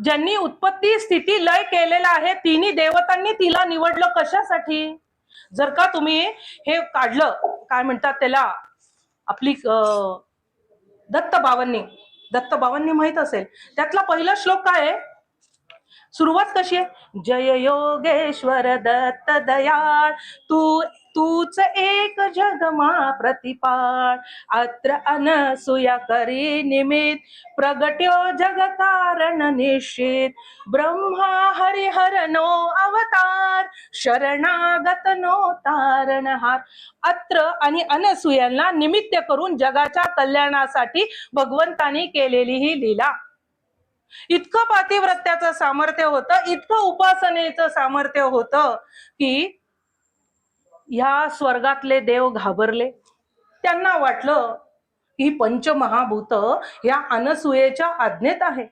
ज्यांनी उत्पत्ती स्थिती लय केलेला आहे तिन्ही देवतांनी तिला निवडलं कशासाठी? जर का तुम्ही हे काढलं, काय म्हणतात त्याला, आपली दत्तबावांनी माहित असेल, त्यातला पहिला श्लोक काय आहे? सुरुवात कशी आहे? जय योगेश्वर दत्त दयाळ तूच एक जगमा प्रतिपाळ अत्र अनसूया करी निमित प्रगट्यो जग कारण निश्चित ब्रह्मा हरिहर नो अवतार शरणागत नो तारणहार. अत्र आणि अनसूयांना निमित्त करून जगाच्या कल्याणासाठी भगवंतानी केलेली ही लीला. इतकं पातिव्रत्याचं सामर्थ्य होतं, इतकं उपासनेचं सामर्थ्य होतं की ह्या स्वर्गातले देव घाबरले. त्यांना वाटलं की पंचमहाभूत या अनसूयेच्या आज्ञेत आहे.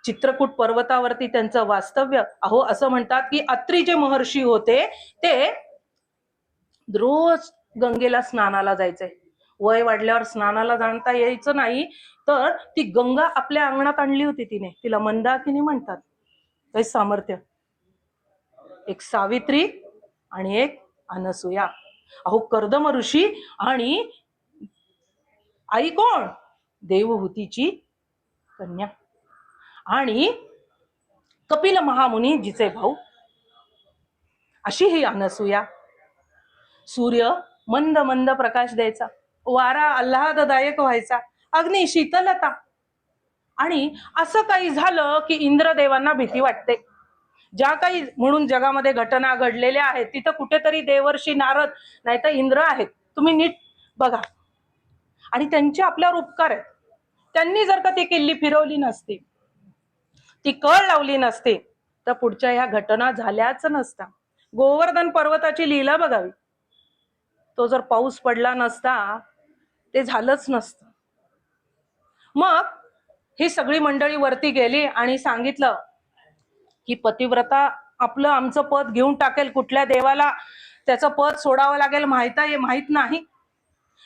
चित्रकूट पर्वतावरती त्यांचं वास्तव्य. अहो असं म्हणतात की अत्री जे महर्षी होते ते रोज गंगेला स्नानाला जायचे. वय वाढल्यावर स्नानाला जाणता यायचं नाही, तर ती गंगा आपल्या अंगणात आणली होती तिने. तिला मंदाकिनी म्हणतात. काही सामर्थ्य. एक सावित्री आणि एक अनसूया. अहो कर्दम ऋषी आणि आई कोण? देवहूतीची कन्या. आणि कपिल महामुनी जिचे भाऊ, अशी ही अनसूया. सूर्य मंद मंद प्रकाश द्यायचा, वारा आल्हाददायक व्हायचा, अग्नी शीतलता. आणि असं काही झालं की इंद्रदेवांना भीती वाटते. ज्या काही म्हणून जगामध्ये घटना घडलेल्या आहेत तिथं कुठेतरी देवर्षी नारद नाही तर इंद्र आहेत. तुम्ही नीट बघा. आणि त्यांचे आपल्यावर उपकार आहेत. त्यांनी जर का ती किल्ली फिरवली नसती, ती कळ लावली नसती, तर पुढच्या ह्या घटना झाल्याच नसता. गोवर्धन पर्वताची लीला बघावी. तो जर पाऊस पडला नसता ते झालंच नसतं. मग ही सगळी मंडळी वरती गेली आणि सांगितलं की पतिव्रता आपलं आमचं पद घेऊन टाकेल, कुठल्या देवाला त्याचं पद सोडावं लागेल माहित नाही.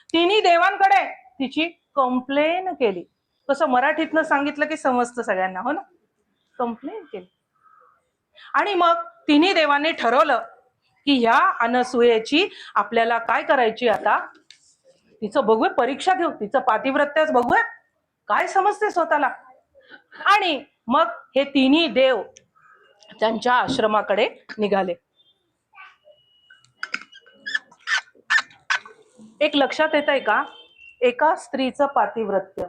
तिन्ही देवांकडे तिची कंप्लेन केली. कसं मराठीतनं सांगितलं की समजतं सगळ्यांना, हो ना. कंप्लेन केली. आणि मग तिन्ही देवांनी ठरवलं की ह्या अनसूयेची आपल्याला काय करायची, आता तिचं बघूया, परीक्षा घेऊ, तिचं पातिव्रत्याच बघूया काय समजते स्वतःला. आणि मग हे तिन्ही देव त्यांच्या आश्रमाकडे निघाले. एक लक्षात येत आहे का, एका स्त्रीचं पातिव्रत्य,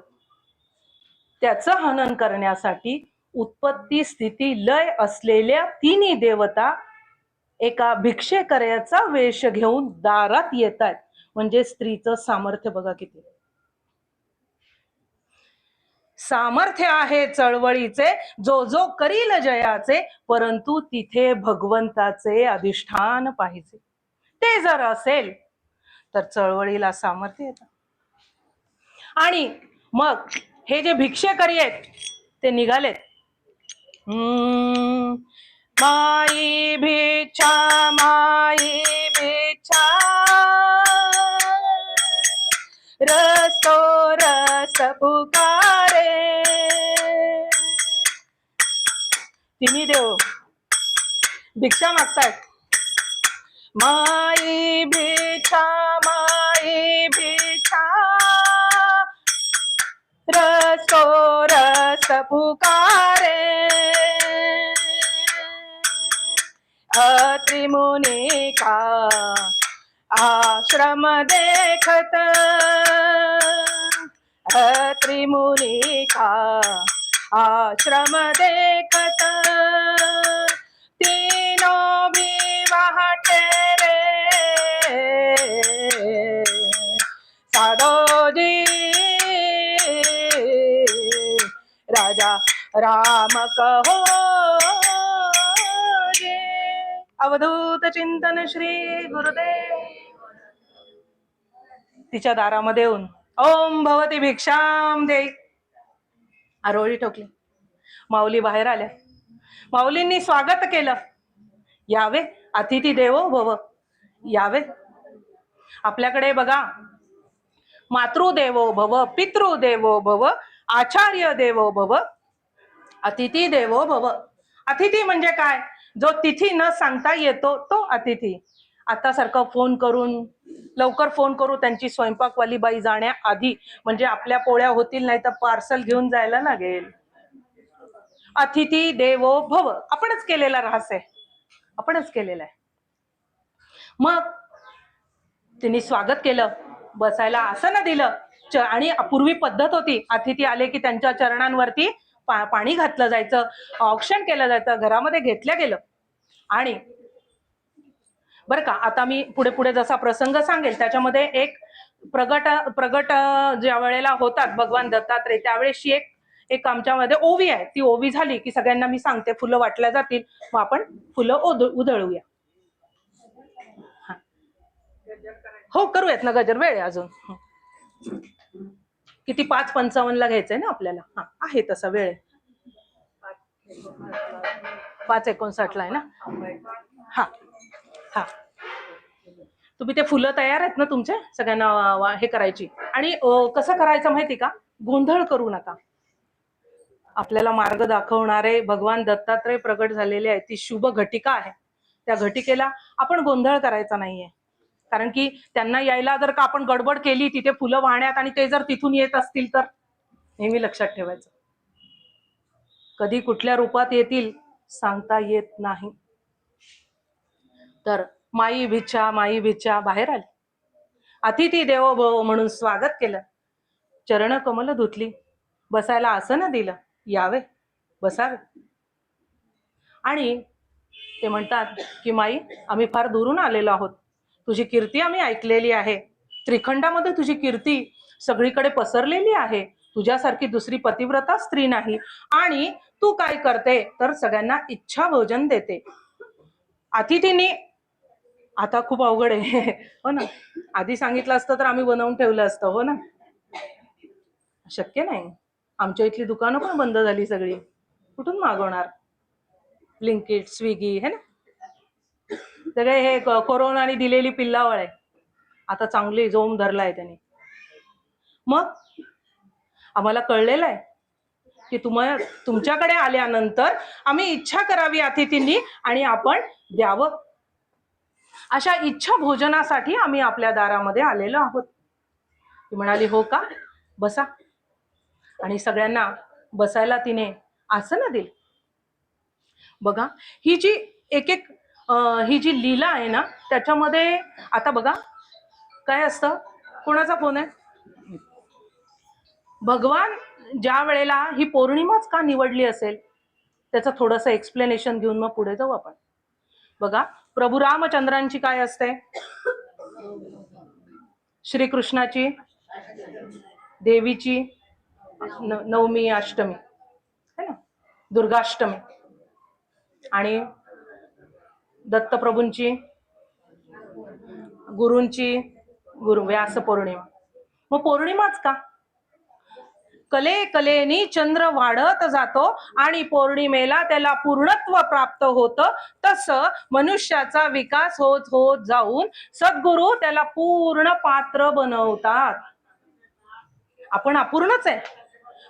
त्याचं हनन करण्यासाठी उत्पत्ती स्थिती लय असलेल्या तिन्ही देवता एका भिक्षेकऱ्याचा वेश घेऊन दारात येत आहेत. म्हणजे स्त्रीचं सामर्थ्य बघा किती. सामर्थ्य आहे चळवळीचे, जो जो करील जयाचे, परंतु तिथे भगवंताचे अधिष्ठान पाहिजे. ते जर असेल तर चळवळीला सामर्थ्य येतं. आणि मग हे जे भिक्षेकरी आहेत ते निघालेत. माई भिक्षा, माई भिक्षा, रस्तो रस पुकारे. तिन्ही देव भिक्षा मागतायत. माई भिक्षा, माई भिक्षा, रस्तो रस पुकारे. अत्रि मुनि का आश्रम देखत, अत्रि मुनि का आश्रम देखत, तीनों विवाह तेरे साधो जी, राजा राम कहो जे. अवधूत चिंतन श्री गुरुदेव. तिच्या दारामध्ये येऊन ओम भवती भिक्षाम देई आरोळी ठोकली. माऊली बाहेर आल्या. माऊलींनी स्वागत केलं. यावे अतिथी देवो भव, यावे. आपल्याकडे बघा, मातृदेवो भव, पितृदेवो भव, आचार्य देवो भव, अतिथी देवो भव. अतिथी म्हणजे काय? जो तिथी न सांगता येतो तो अतिथी. आता सारखं फोन करून, लवकर फोन करू त्यांची स्वयंपाकवाली बाई जाण्याआधी, म्हणजे आपल्या पोळ्या होतील नाही तर पार्सल घेऊन जायला लागेल. अतिथी देवो भव आपणच केलेला रहस्य आहे, आपणच केलेला आहे. मग तिने स्वागत केलं, बसायला आसन दिलं. आणि पूर्वी पद्धत होती, अतिथी आले की त्यांच्या चरणांवरती पाणी घातलं जायचं, औक्षण केलं जायचं, घरामध्ये घेतलं गेलं. आणि बरं का, आता मी पुढे पुढे जसा प्रसंग सांगेल त्याच्यामध्ये एक प्रगट ज्या वेळेला होतात भगवान दत्तात्रय, त्यावेळेशी एक आमच्यामध्ये ओवी आहे. ती ओवी झाली की सगळ्यांना मी सांगते, फुलं वाटल्या जातील, मग आपण फुलं उधळूया. हो करूयात ना गजर, वेळ आहे अजून. किती 5:55 घ्यायचंय ना आपल्याला. हा आहे तसा वेळ आहे. 5:59 आहे ना. हा हा, तुम्ही ते फुलं तयार आहेत ना तुमचे, सगळ्यांना हे करायची. आणि कसं करायचं माहिती का, गोंधळ करू नका. आपल्याला मार्ग दाखवणारे भगवान दत्तात्रय प्रगट झालेले आहेत. ती शुभ घटिका आहे. त्या घटिकेला आपण गोंधळ करायचा नाहीये. कारण की त्यांना यायला जर का आपण गडबड केली तिथे फुलं वाहण्यात आणि ते जर तिथून येत असतील तर नेहमी लक्षात ठेवायचं, कधी कुठल्या रूपात येतील सांगता येत नाही. तर माई भिक्षा बाहेर आली. अतिथी देवो भव म्हणून स्वागत केलं. चरण कमल धुतली. बसायला आसन दिलं. यावे, बसावे. आणि ते म्हणतात की माई, आम्ही फार दुरून आलेलो आहोत. तुझी कीर्ती आम्ही ऐकलेली आहे. त्रिखंडामध्ये तुझी कीर्ती सगळीकडे पसरलेली आहे. तुझ्यासारखी दुसरी पतिव्रता स्त्री नाही. आणि तू काय करते तर सगळ्यांना इच्छा भोजन देते. अतिथींनी आता खूप अवघड आहे हो ना. आधी सांगितलं असतं तर आम्ही बनवून ठेवलं असतं. हो ना, शक्य नाही. आमच्या इथली दुकानं पण बंद झाली सगळी. कुठून मागवणार? ब्लिंकिट, स्विगी है ना, सगळे हे कोरोनाने दिलेली पिल्लावळ आहे. आता चांगली जोम धरलाय त्याने. मग आम्हाला कळलेलं आहे की तुमच्याकडे आल्यानंतर आम्ही इच्छा करावी अतिथींनी आणि आपण द्यावं. अशा इच्छा भोजनासाठी आम्ही आपल्या दारामध्ये आलेलो आहोत. ती म्हणाली, हो का, बसा. आणि सगळ्यांना बसायला तिने आसन दिली. बघा, ही जी एक ही जी लीला आहे ना, त्याच्यामध्ये आता बघा काय असतं. कोणाचा फोन आहे? भगवान ज्या वेळेला ही पौर्णिमाच का निवडली असेल त्याचं थोडंसं एक्सप्लेनेशन घेऊन मग पुढे जाऊ आपण. बघा, प्रभू रामचंद्रांची काय असते? श्रीकृष्णाची, देवीची नवमी अष्टमी है ना, दुर्गाष्टमी. आणि दत्तप्रभूंची, गुरूंची व्यास पौर्णिमा. मग पौर्णिमाच का? कले कलेनी चंद्र वाढत जातो आणि पौर्णिमेला त्याला पूर्णत्व प्राप्त होतं. तसं मनुष्याचा विकास होत होत जाऊन सद्गुरू त्याला पूर्ण पात्र बनवतात. आपण अपूर्णच आहे.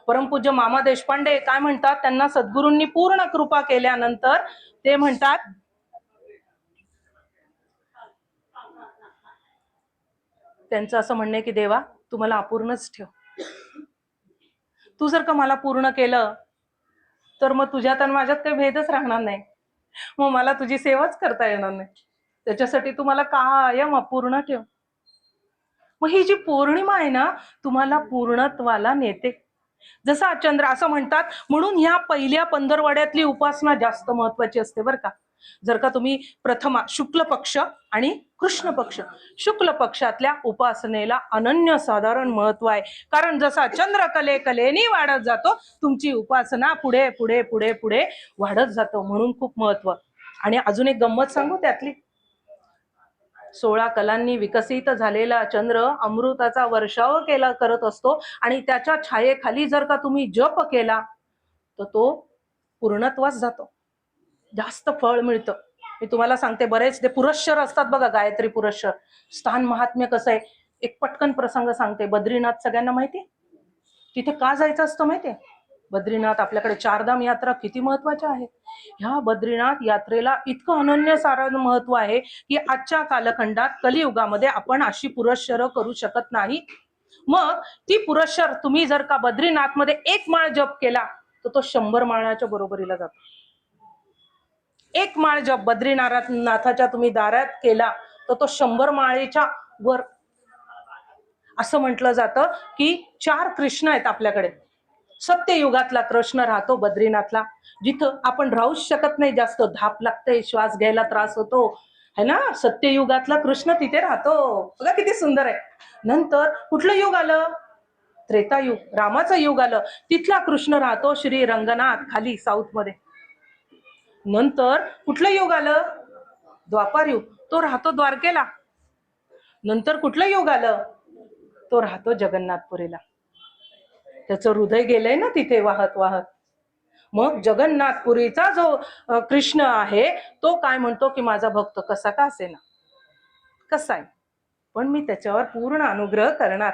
परमपूज्य मामा देशपांडे काय म्हणतात, त्यांना सद्गुरूंनी पूर्ण कृपा केल्यानंतर ते म्हणतात, त्यांचं असं म्हणणं आहे की देवा, तू मला अपूर्णच ठेव. तू जर का मला पूर्ण केलं तर मग तुझ्यात आणि माझ्यात काही भेदच राहणार नाही. मग मला तुझी सेवाच करता येणार नाही. त्याच्यासाठी तू मला कायम अपूर्ण ठेव. मग ही जी पौर्णिमा आहे ना, तुम्हाला पूर्णत्वाला नेते. जसं चंद्र असं म्हणतात, म्हणून ह्या पहिल्या पंधरवड्यातली उपासना जास्त महत्वाची असते बरं का. जर का तुम्ही प्रथमा शुक्ल पक्ष आणि कृष्ण पक्ष, शुक्ल पक्षातल्या उपासनेला अनन्यसाधारण महत्व आहे. कारण जसा चंद्र कले कलेनी वाढत जातो, तुमची उपासना पुढे पुढे पुढे पुढे वाढत जातो. म्हणून खूप महत्व. आणि अजून एक गंमत सांगू त्यातली. 16 कलांनी विकसित झालेला चंद्र अमृताचा वर्षाव करत असतो आणि त्याच्या छायेखाली जर का तुम्ही जप केला तर तो पूर्णत्वास जातो, जास्त फळ मिळतं. मी तुम्हाला सांगते, बरेच ते पुरस्कार असतात बघा, गायत्री पुरस्कार, स्थान महात्म्य कसं आहे. एक पटकन प्रसंग सांगते. बद्रीनाथ सगळ्यांना माहितीये. तिथे का जायचं असतं माहितीये? बद्रीनाथ, आपल्याकडे चारधाम यात्रा किती महत्वाच्या आहेत. ह्या बद्रीनाथ यात्रेला इतकं अनन्यसाधारण महत्व आहे की आजच्या कालखंडात कलियुगामध्ये आपण अशी पुरस्कार करू शकत नाही. मग ती पुरस्कार तुम्ही जर का बद्रीनाथ मध्ये 1 माळ जप केला तर तो 100 माळाच्या बरोबरीला जातो. 1 माळ जप बद्रीनाथाच्या तुम्ही दारात केला तर तो 100 माळेच्या वर. असं म्हटलं जातं की 4 कृष्ण आहेत आपल्याकडे. सत्ययुगातला कृष्ण राहतो बद्रीनाथला, जिथं आपण राहूच शकत नाही, जास्त धाप लागते, श्वास घ्यायला त्रास होतो है ना. सत्ययुगातला कृष्ण तिथे राहतो. बघा किती सुंदर आहे. नंतर कुठलं युग आलं? त्रेतायुग, रामाचं युग आलं. तिथला कृष्ण राहतो श्री रंगनाथ खाली साऊथ मध्ये. नंतर कुठलं युग आलं? द्वापार युग, तो राहतो द्वारकेला. नंतर कुठलं युग आलं? तो राहतो जगन्नाथपुरीला. त्याचं हृदय गेलंय ना तिथे वाहत वाहत. मग जगन्नाथपुरीचा जो कृष्ण आहे तो काय म्हणतो की माझा भक्त कसा का असेना, कसा आहे पण मी त्याच्यावर पूर्ण अनुग्रह करणार.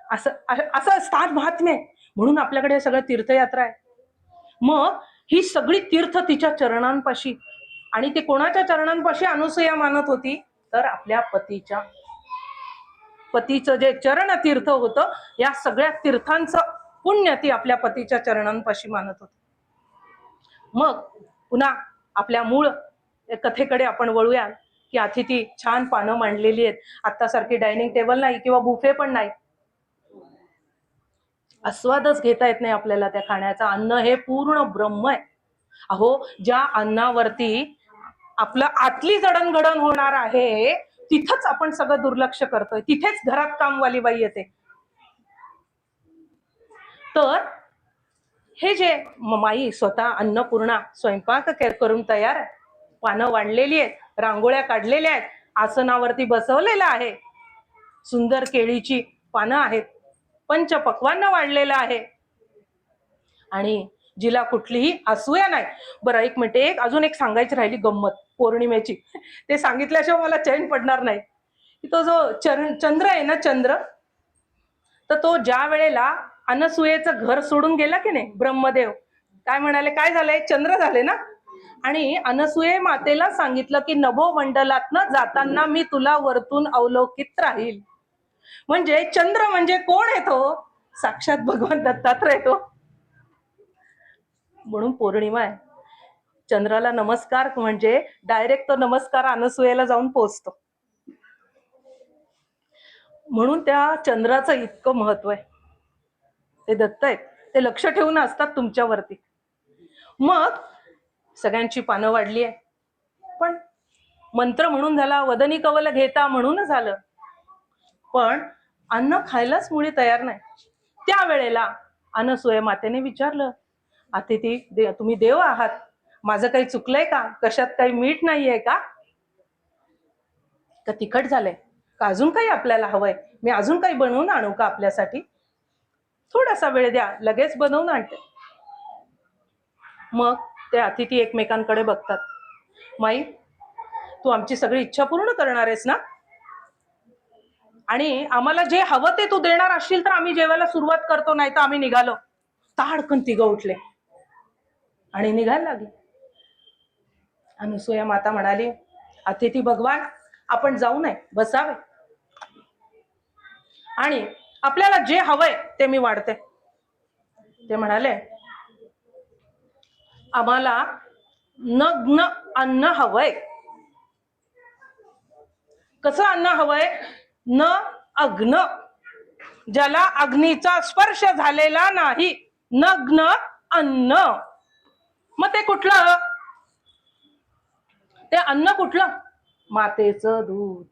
असं असं स्थान महात्म्य. म्हणून आपल्याकडे सगळं तीर्थयात्रा आहे. मग ही सगळी तीर्थ तिच्या चरणांपाशी, आणि ते कोणाच्या चरणांपाशी अनुसूया मानत होती, तर आपल्या पतीचं जे चरण तीर्थ होतं, या सगळ्या तीर्थांचं पुण्य ती आपल्या पतीच्या चरणांपाशी मानत होती. मग पुन्हा आपल्या मूळ कथेकडे आपण वळूया, की अतिथी छान पानं मांडलेली आहेत. आता सारखी डायनिंग टेबल नाही किंवा बुफे पण नाही. आस्वादच घेता येत नाही आपल्याला त्या खाण्याचा. अन्न हे पूर्ण ब्रह्म आहे. अहो, ज्या अन्नावरती आपलं आतली जडणघडण होणार आहे, तिथंच आपण सगळं दुर्लक्ष करतोय. तिथेच घरात कामवाली बाई येते. तर हे जे माई स्वतः अन्नपूर्णा स्वयंपाक करून तयार आहे, पानं वाढलेली आहेत, रांगोळ्या काढलेल्या आहेत, आसनावरती बसवलेलं आहे, सुंदर केळीची पानं आहेत, पंचपक्वान्न वाढलेलं आहे, आणि जिला कुठलीही असूया नाही. बरं, एक मिनिट, अजून एक सांगायची राहिली गंमत पौर्णिमेची. ते सांगितल्याशिवाय मला चैन पडणार नाही. तो जो चंद्र आहे ना, चंद्र, तर तो ज्या वेळेला अनसूयेचं घर सोडून गेला की नाही, ब्रह्मदेव काय म्हणाले, काय झालंय, चंद्र झाले ना, आणि अनसूये मातेला सांगितलं की नभोमंडलातनं जाताना मी तुला वरतून अवलोकित राहील. म्हणजे चंद्र म्हणजे कोण येतो, साक्षात भगवान दत्तात्रय येतो. म्हणून पौर्णिमा आहे. चंद्राला नमस्कार म्हणजे डायरेक्ट तो नमस्कार अनसूयेला जाऊन पोहोचतो. म्हणून त्या चंद्राचं इतकं महत्व आहे. ते दत्त आहेत, ते लक्ष ठेवून असतात तुमच्यावरती. मग सगळ्यांची पानं वाढली आहे, पण मंत्र म्हणून झाला, वदनी कवल घेता म्हणून झालं, पण अन्न खायलाच मुळी तयार नाही. त्यावेळेला अनसूया मातेने विचारलं, अतिथी तुम्ही देव आहात, माझं काही चुकलंय का, कशात काही मीठ नाहीये का तिखट झालंय का, अजून काही आपल्याला हवंय, मी अजून काही बनवून आणू का आपल्यासाठी, थोडासा वेळ द्या, लगेच बनवून आणते. मग ते अतिथी एकमेकांकडे बघतात. माई, तू आमची सगळी इच्छा पूर्ण करणार आहेस ना, आणि आम्हाला जे हवं ते तू देणार असशील तर आम्ही जेवायला सुरुवात करतो, नाही तर आम्ही निघालो. ताडकन तिघं उठले आणि निघायला लागले. अनसूया माता म्हणाली, अतिथी भगवान, आपण जाऊ नये, बसावे, आणि आपल्याला जे हवंय ते मी वाढते. ते म्हणाले, आम्हाला नग्न अन्न हवंय. कसं अन्न हवंय, न अग्न, ज्याला अग्नीचा स्पर्श झालेला नाही, नग्न अन्न. मग ते कुठलं, ते अन्न कुठलं, मातेचं दूध,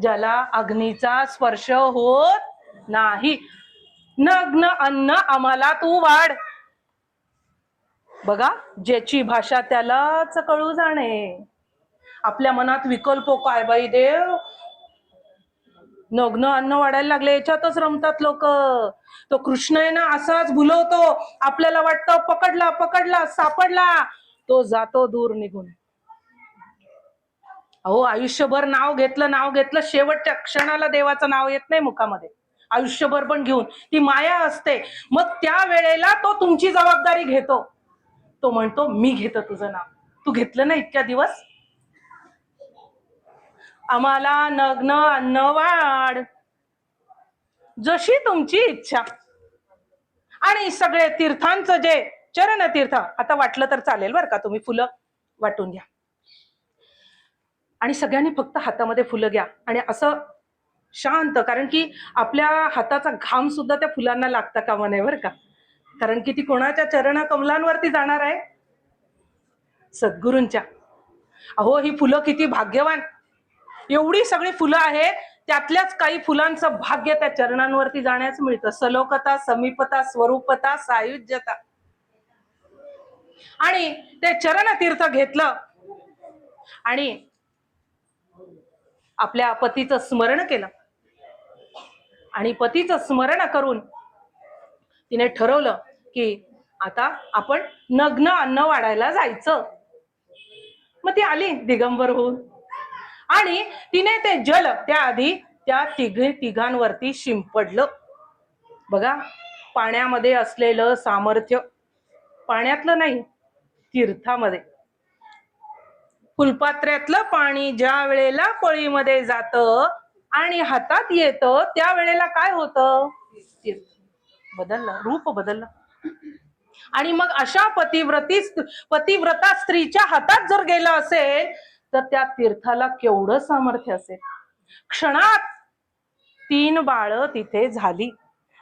ज्याला अग्नीचा स्पर्श होत नाही. नग्न अन्न आम्हाला तू वाढ. बघा, ज्याची भाषा त्यालाच कळू जाणे. आपल्या मनात विकल्प काय बाई देव, नग्न अन्न वाढायला लागले, याच्यातच रमतात लोक. तो कृष्ण आहे ना, असाच भुलवतो, आपल्याला वाटतं पकडला पकडला सापडला, तो जातो दूर निघून. अहो, आयुष्यभर नाव घेतलं, शेवटच्या क्षणाला देवाचं नाव येत नाही मुखामध्ये, आयुष्यभर पण घेऊन ती माया असते. मग त्या वेळेला तो तुमची जबाबदारी घेतो. तो म्हणतो, मी घेतो तुझं नाव, तू घेतलं ना इतक्या दिवस. आम्हाला नग्न अन्न वाढ, जशी तुमची इच्छा. आणि सगळे तीर्थांचं जे चरण तीर्थ, आता वाटलं तर चालेल बरं का, तुम्ही फुलं वाटून घ्या, आणि सगळ्यांनी फक्त हातामध्ये फुलं घ्या, आणि असं शांत, कारण की आपल्या हाताचा घाम सुद्धा त्या फुलांना लागता कामा नये बरं का, कारण की ती कोणाच्या चरण कमलांवरती जाणार आहे, सद्गुरूंच्या. अहो, ही फुलं किती भाग्यवान, एवढी सगळी फुलं आहेत, त्यातल्याच काही फुलांचं भाग्य त्या चरणांवरती जाण्यास मिळतं. सलोकता, समीपता, स्वरूपता, सायुज्यता. आणि ते चरण तीर्थ घेतलं आणि आपल्या पतीचं स्मरण केलं, आणि पतीचं स्मरण करून तिने ठरवलं की आता आपण नग्न अन्न वाढायला जायचं. मग ती आली दिगंबर होऊन, आणि तिने ते जल त्याआधी त्या तिघांवरती शिंपडलं. बघा, पाण्यामध्ये असलेलं सामर्थ्य, पाण्यातलं नाही, तीर्थामध्ये. फुलपात्र्यातलं पाणी ज्या वेळेला पळीमध्ये जातं आणि हातात येतं त्या वेळेला काय होतं? तीर्थ. बदललं, रूप बदललं. आणि मग अशा पतिव्रता स्त्रीच्या हातात जर गेलं असेल तर त्या तीर्थाला केवढं सामर्थ्य असेल. क्षणात 3 बाळ तिथे झाली.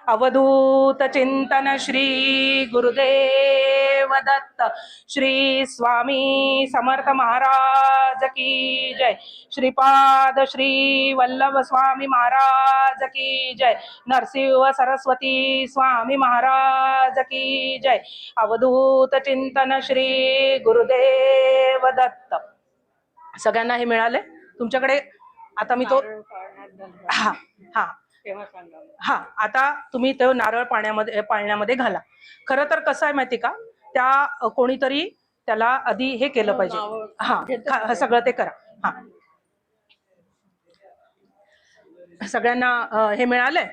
अवधूत चिंतन श्री गुरुदेव दत्त. श्री स्वामी समर्थ महाराज की जय. श्रीपाद श्री वल्लभ स्वामी महाराज की जय. नरसिंह सरस्वती स्वामी महाराज की जय. अवधूत चिंतन श्री गुरुदेव दत्त. सगळ्यांना हे मिळाले तुमच्याकडे? आता मी तो हा हा हा आता तुम्ही तो नारळ पाण्यामध्ये घाला. खरं तर कसं आहे माहिती का, त्या कोणीतरी त्याला आधी हे केलं पाहिजे. हा सगळं ते करा. हा सगळ्यांना हे मिळालंय.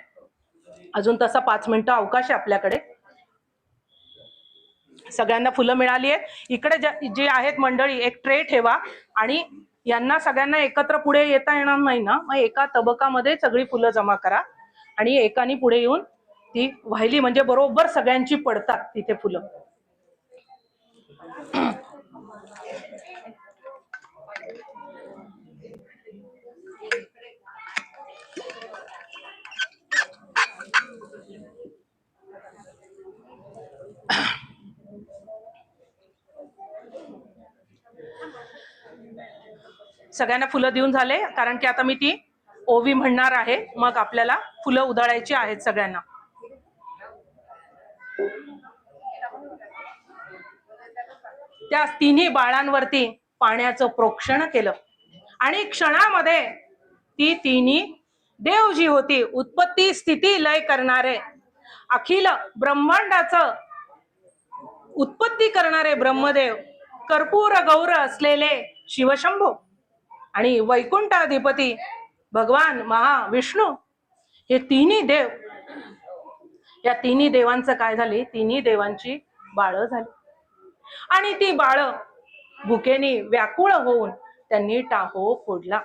अजून तसा 5 मिनिटं अवकाश आहे आपल्याकडे. सगळ्यांना फुलं मिळाली आहेत. इकडे जे आहेत मंडळी एक ट्रे ठेवा आणि यांना सगळ्यांना एकत्र पुढे येता येणार नाही ना, मग एका तबकामध्ये सगळी फुलं जमा करा आणि एकानी पुढे येऊन ती वाहिली म्हणजे बरोबर सगळ्यांची पडतात तिथे फुलं. सगळ्यांना फुलं देऊन झाले, कारण की आता मी ती ओवी म्हणणार आहे, मग आपल्याला फुलं उधळायची आहेत सगळ्यांना. त्या 3ही बाळांवरती पाण्याचं प्रोक्षण केलं आणि क्षणामध्ये ती 3ही देव जी होती, उत्पत्ती स्थिती लय करणारे, अखिल ब्रह्मांडाचं उत्पत्ती करणारे ब्रह्मदेव, कर्पूर गौर असलेले शिवशंभो आणि वैकुंठाधिपती भगवान महाविष्णू, हे 3ही देव, या 3ही देवांचं काय झाले? 3ही देवांची बाळं झाली आणि ती बाळं भुकेने व्याकुळ होऊन त्यांनी टाहो फोडला.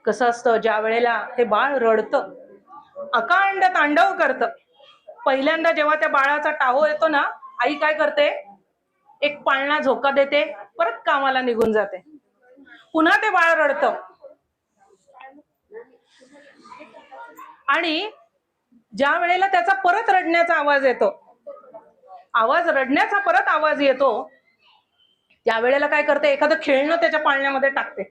कसं असतं, ज्या वेळेला ते बाळ रडतं, अकांड तांडव करतं, पहिल्यांदा जेव्हा त्या बाळाचा टाहो येतो ना, आई काय करते? एक पाळणा झोका देते, परत कामाला निघून जाते. पुन्हा ते बाळ रडतं आणि ज्या वेळेला त्याचा परत रडण्याचा आवाज येतो, रडण्याचा परत आवाज येतो, त्यावेळेला काय करते? एखादं खेळणं त्याच्या पाळण्यामध्ये टाकते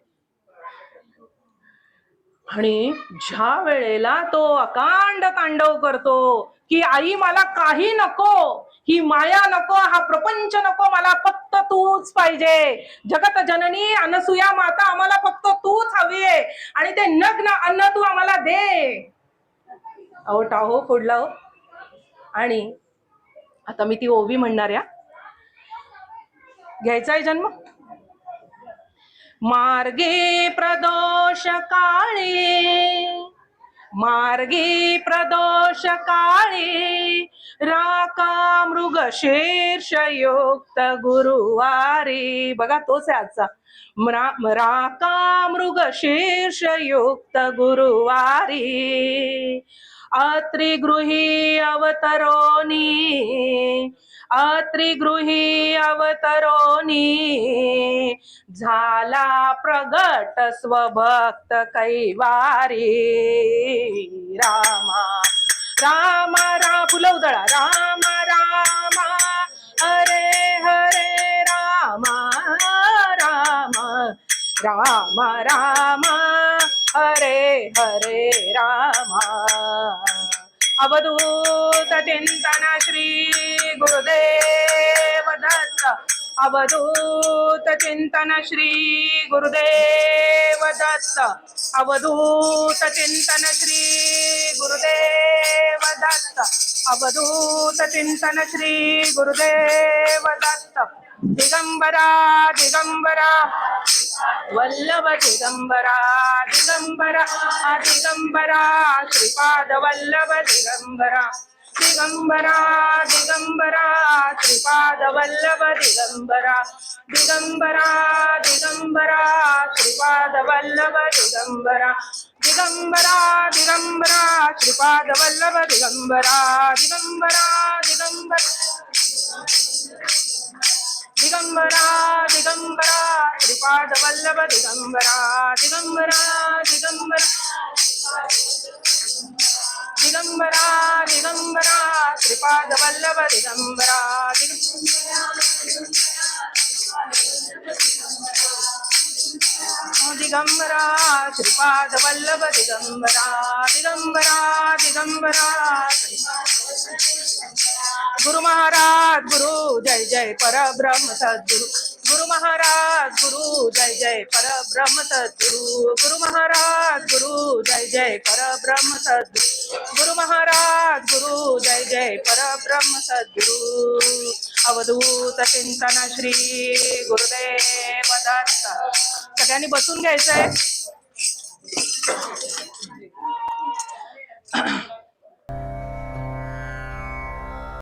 आणि ज्या वेळेला तो अकांड तांडव करतो की आई मला काही नको, ही माया नको, हा प्रपंच नको, मला फक्त तूच पाहिजे, जगत जननी अनसुया माता, आम्हाला फक्त तूच हवी आहे आणि ते नग्न अन्न तू आम्हाला दे. अहो टाहो फोडला हो. आणि आता मी ती ओवी म्हणणार या. घ्यायचा आहे जन्म. मार्गे प्रदोष काळे, मार्गे प्रदोष काळे, राका मृग शीर्ष युक्त गुरुवारी. बघा तोच आहे आजचा. राका मृग शीर्ष युक्त गुरुवारी, अत्रिगृही अवतरोनी, अत्रिगृही अवतरोनी, झाला प्रगट स्वभक्त कैवारी. रामा रामा रा फुलं उधळा. राम राम हरे हरे, रामा राम राम राम हरे हरे, रामा. अवधूत चिंतन श्री गुरुदेव दत्त. अवधूत चिंतन श्री गुरुदेव दत्त. अवधूत चिंतन श्री गुरुदेव दत्त. अवधूत चिंतन श्री गुरुदेव दत्त. दिगंबरा दिगंबरा वल्लभ दिगंबरा, दिगंबरा दिगंबरा, श्रीपाद वल्लभ दिगंबरा, दिगंबरा दिगंबरा श्रीपाद वल्लभ दिगंबरा दिगंबरा दिगंबरा श्रीपाद वल्लभ दिगंबरा दिगंबरा दिगंबरा श्रीपाद वल्लभ दिगंबरा दिगंबरा दिगंबरा दिगंबरा दिगंबरा श्रीपाद वल्लभ दिगंबरा दिगंबरा दिगंबरा दिगंबरा दिगंबरा श्रीपाद वल्लभ दिगंबरा दिगंबरा श्रीपाद वल्लभ दिगंबरा दिगंबरा दिगंबरा गुरु महाराज गुरु जय जय परब्रह्म सद्गुरु गुरु महाराज गुरु जय जय परब्रह्म सद्गुरु गुरु महाराज गुरु जय जय परब्रह्म सद्गुरु गुरु महाराज गुरु जय जय परब्रह्म सद्गुरु अवधूत चिंतन श्री गुरुदेव दत्त. सगळ्यांनी बसून घ्यायचंय.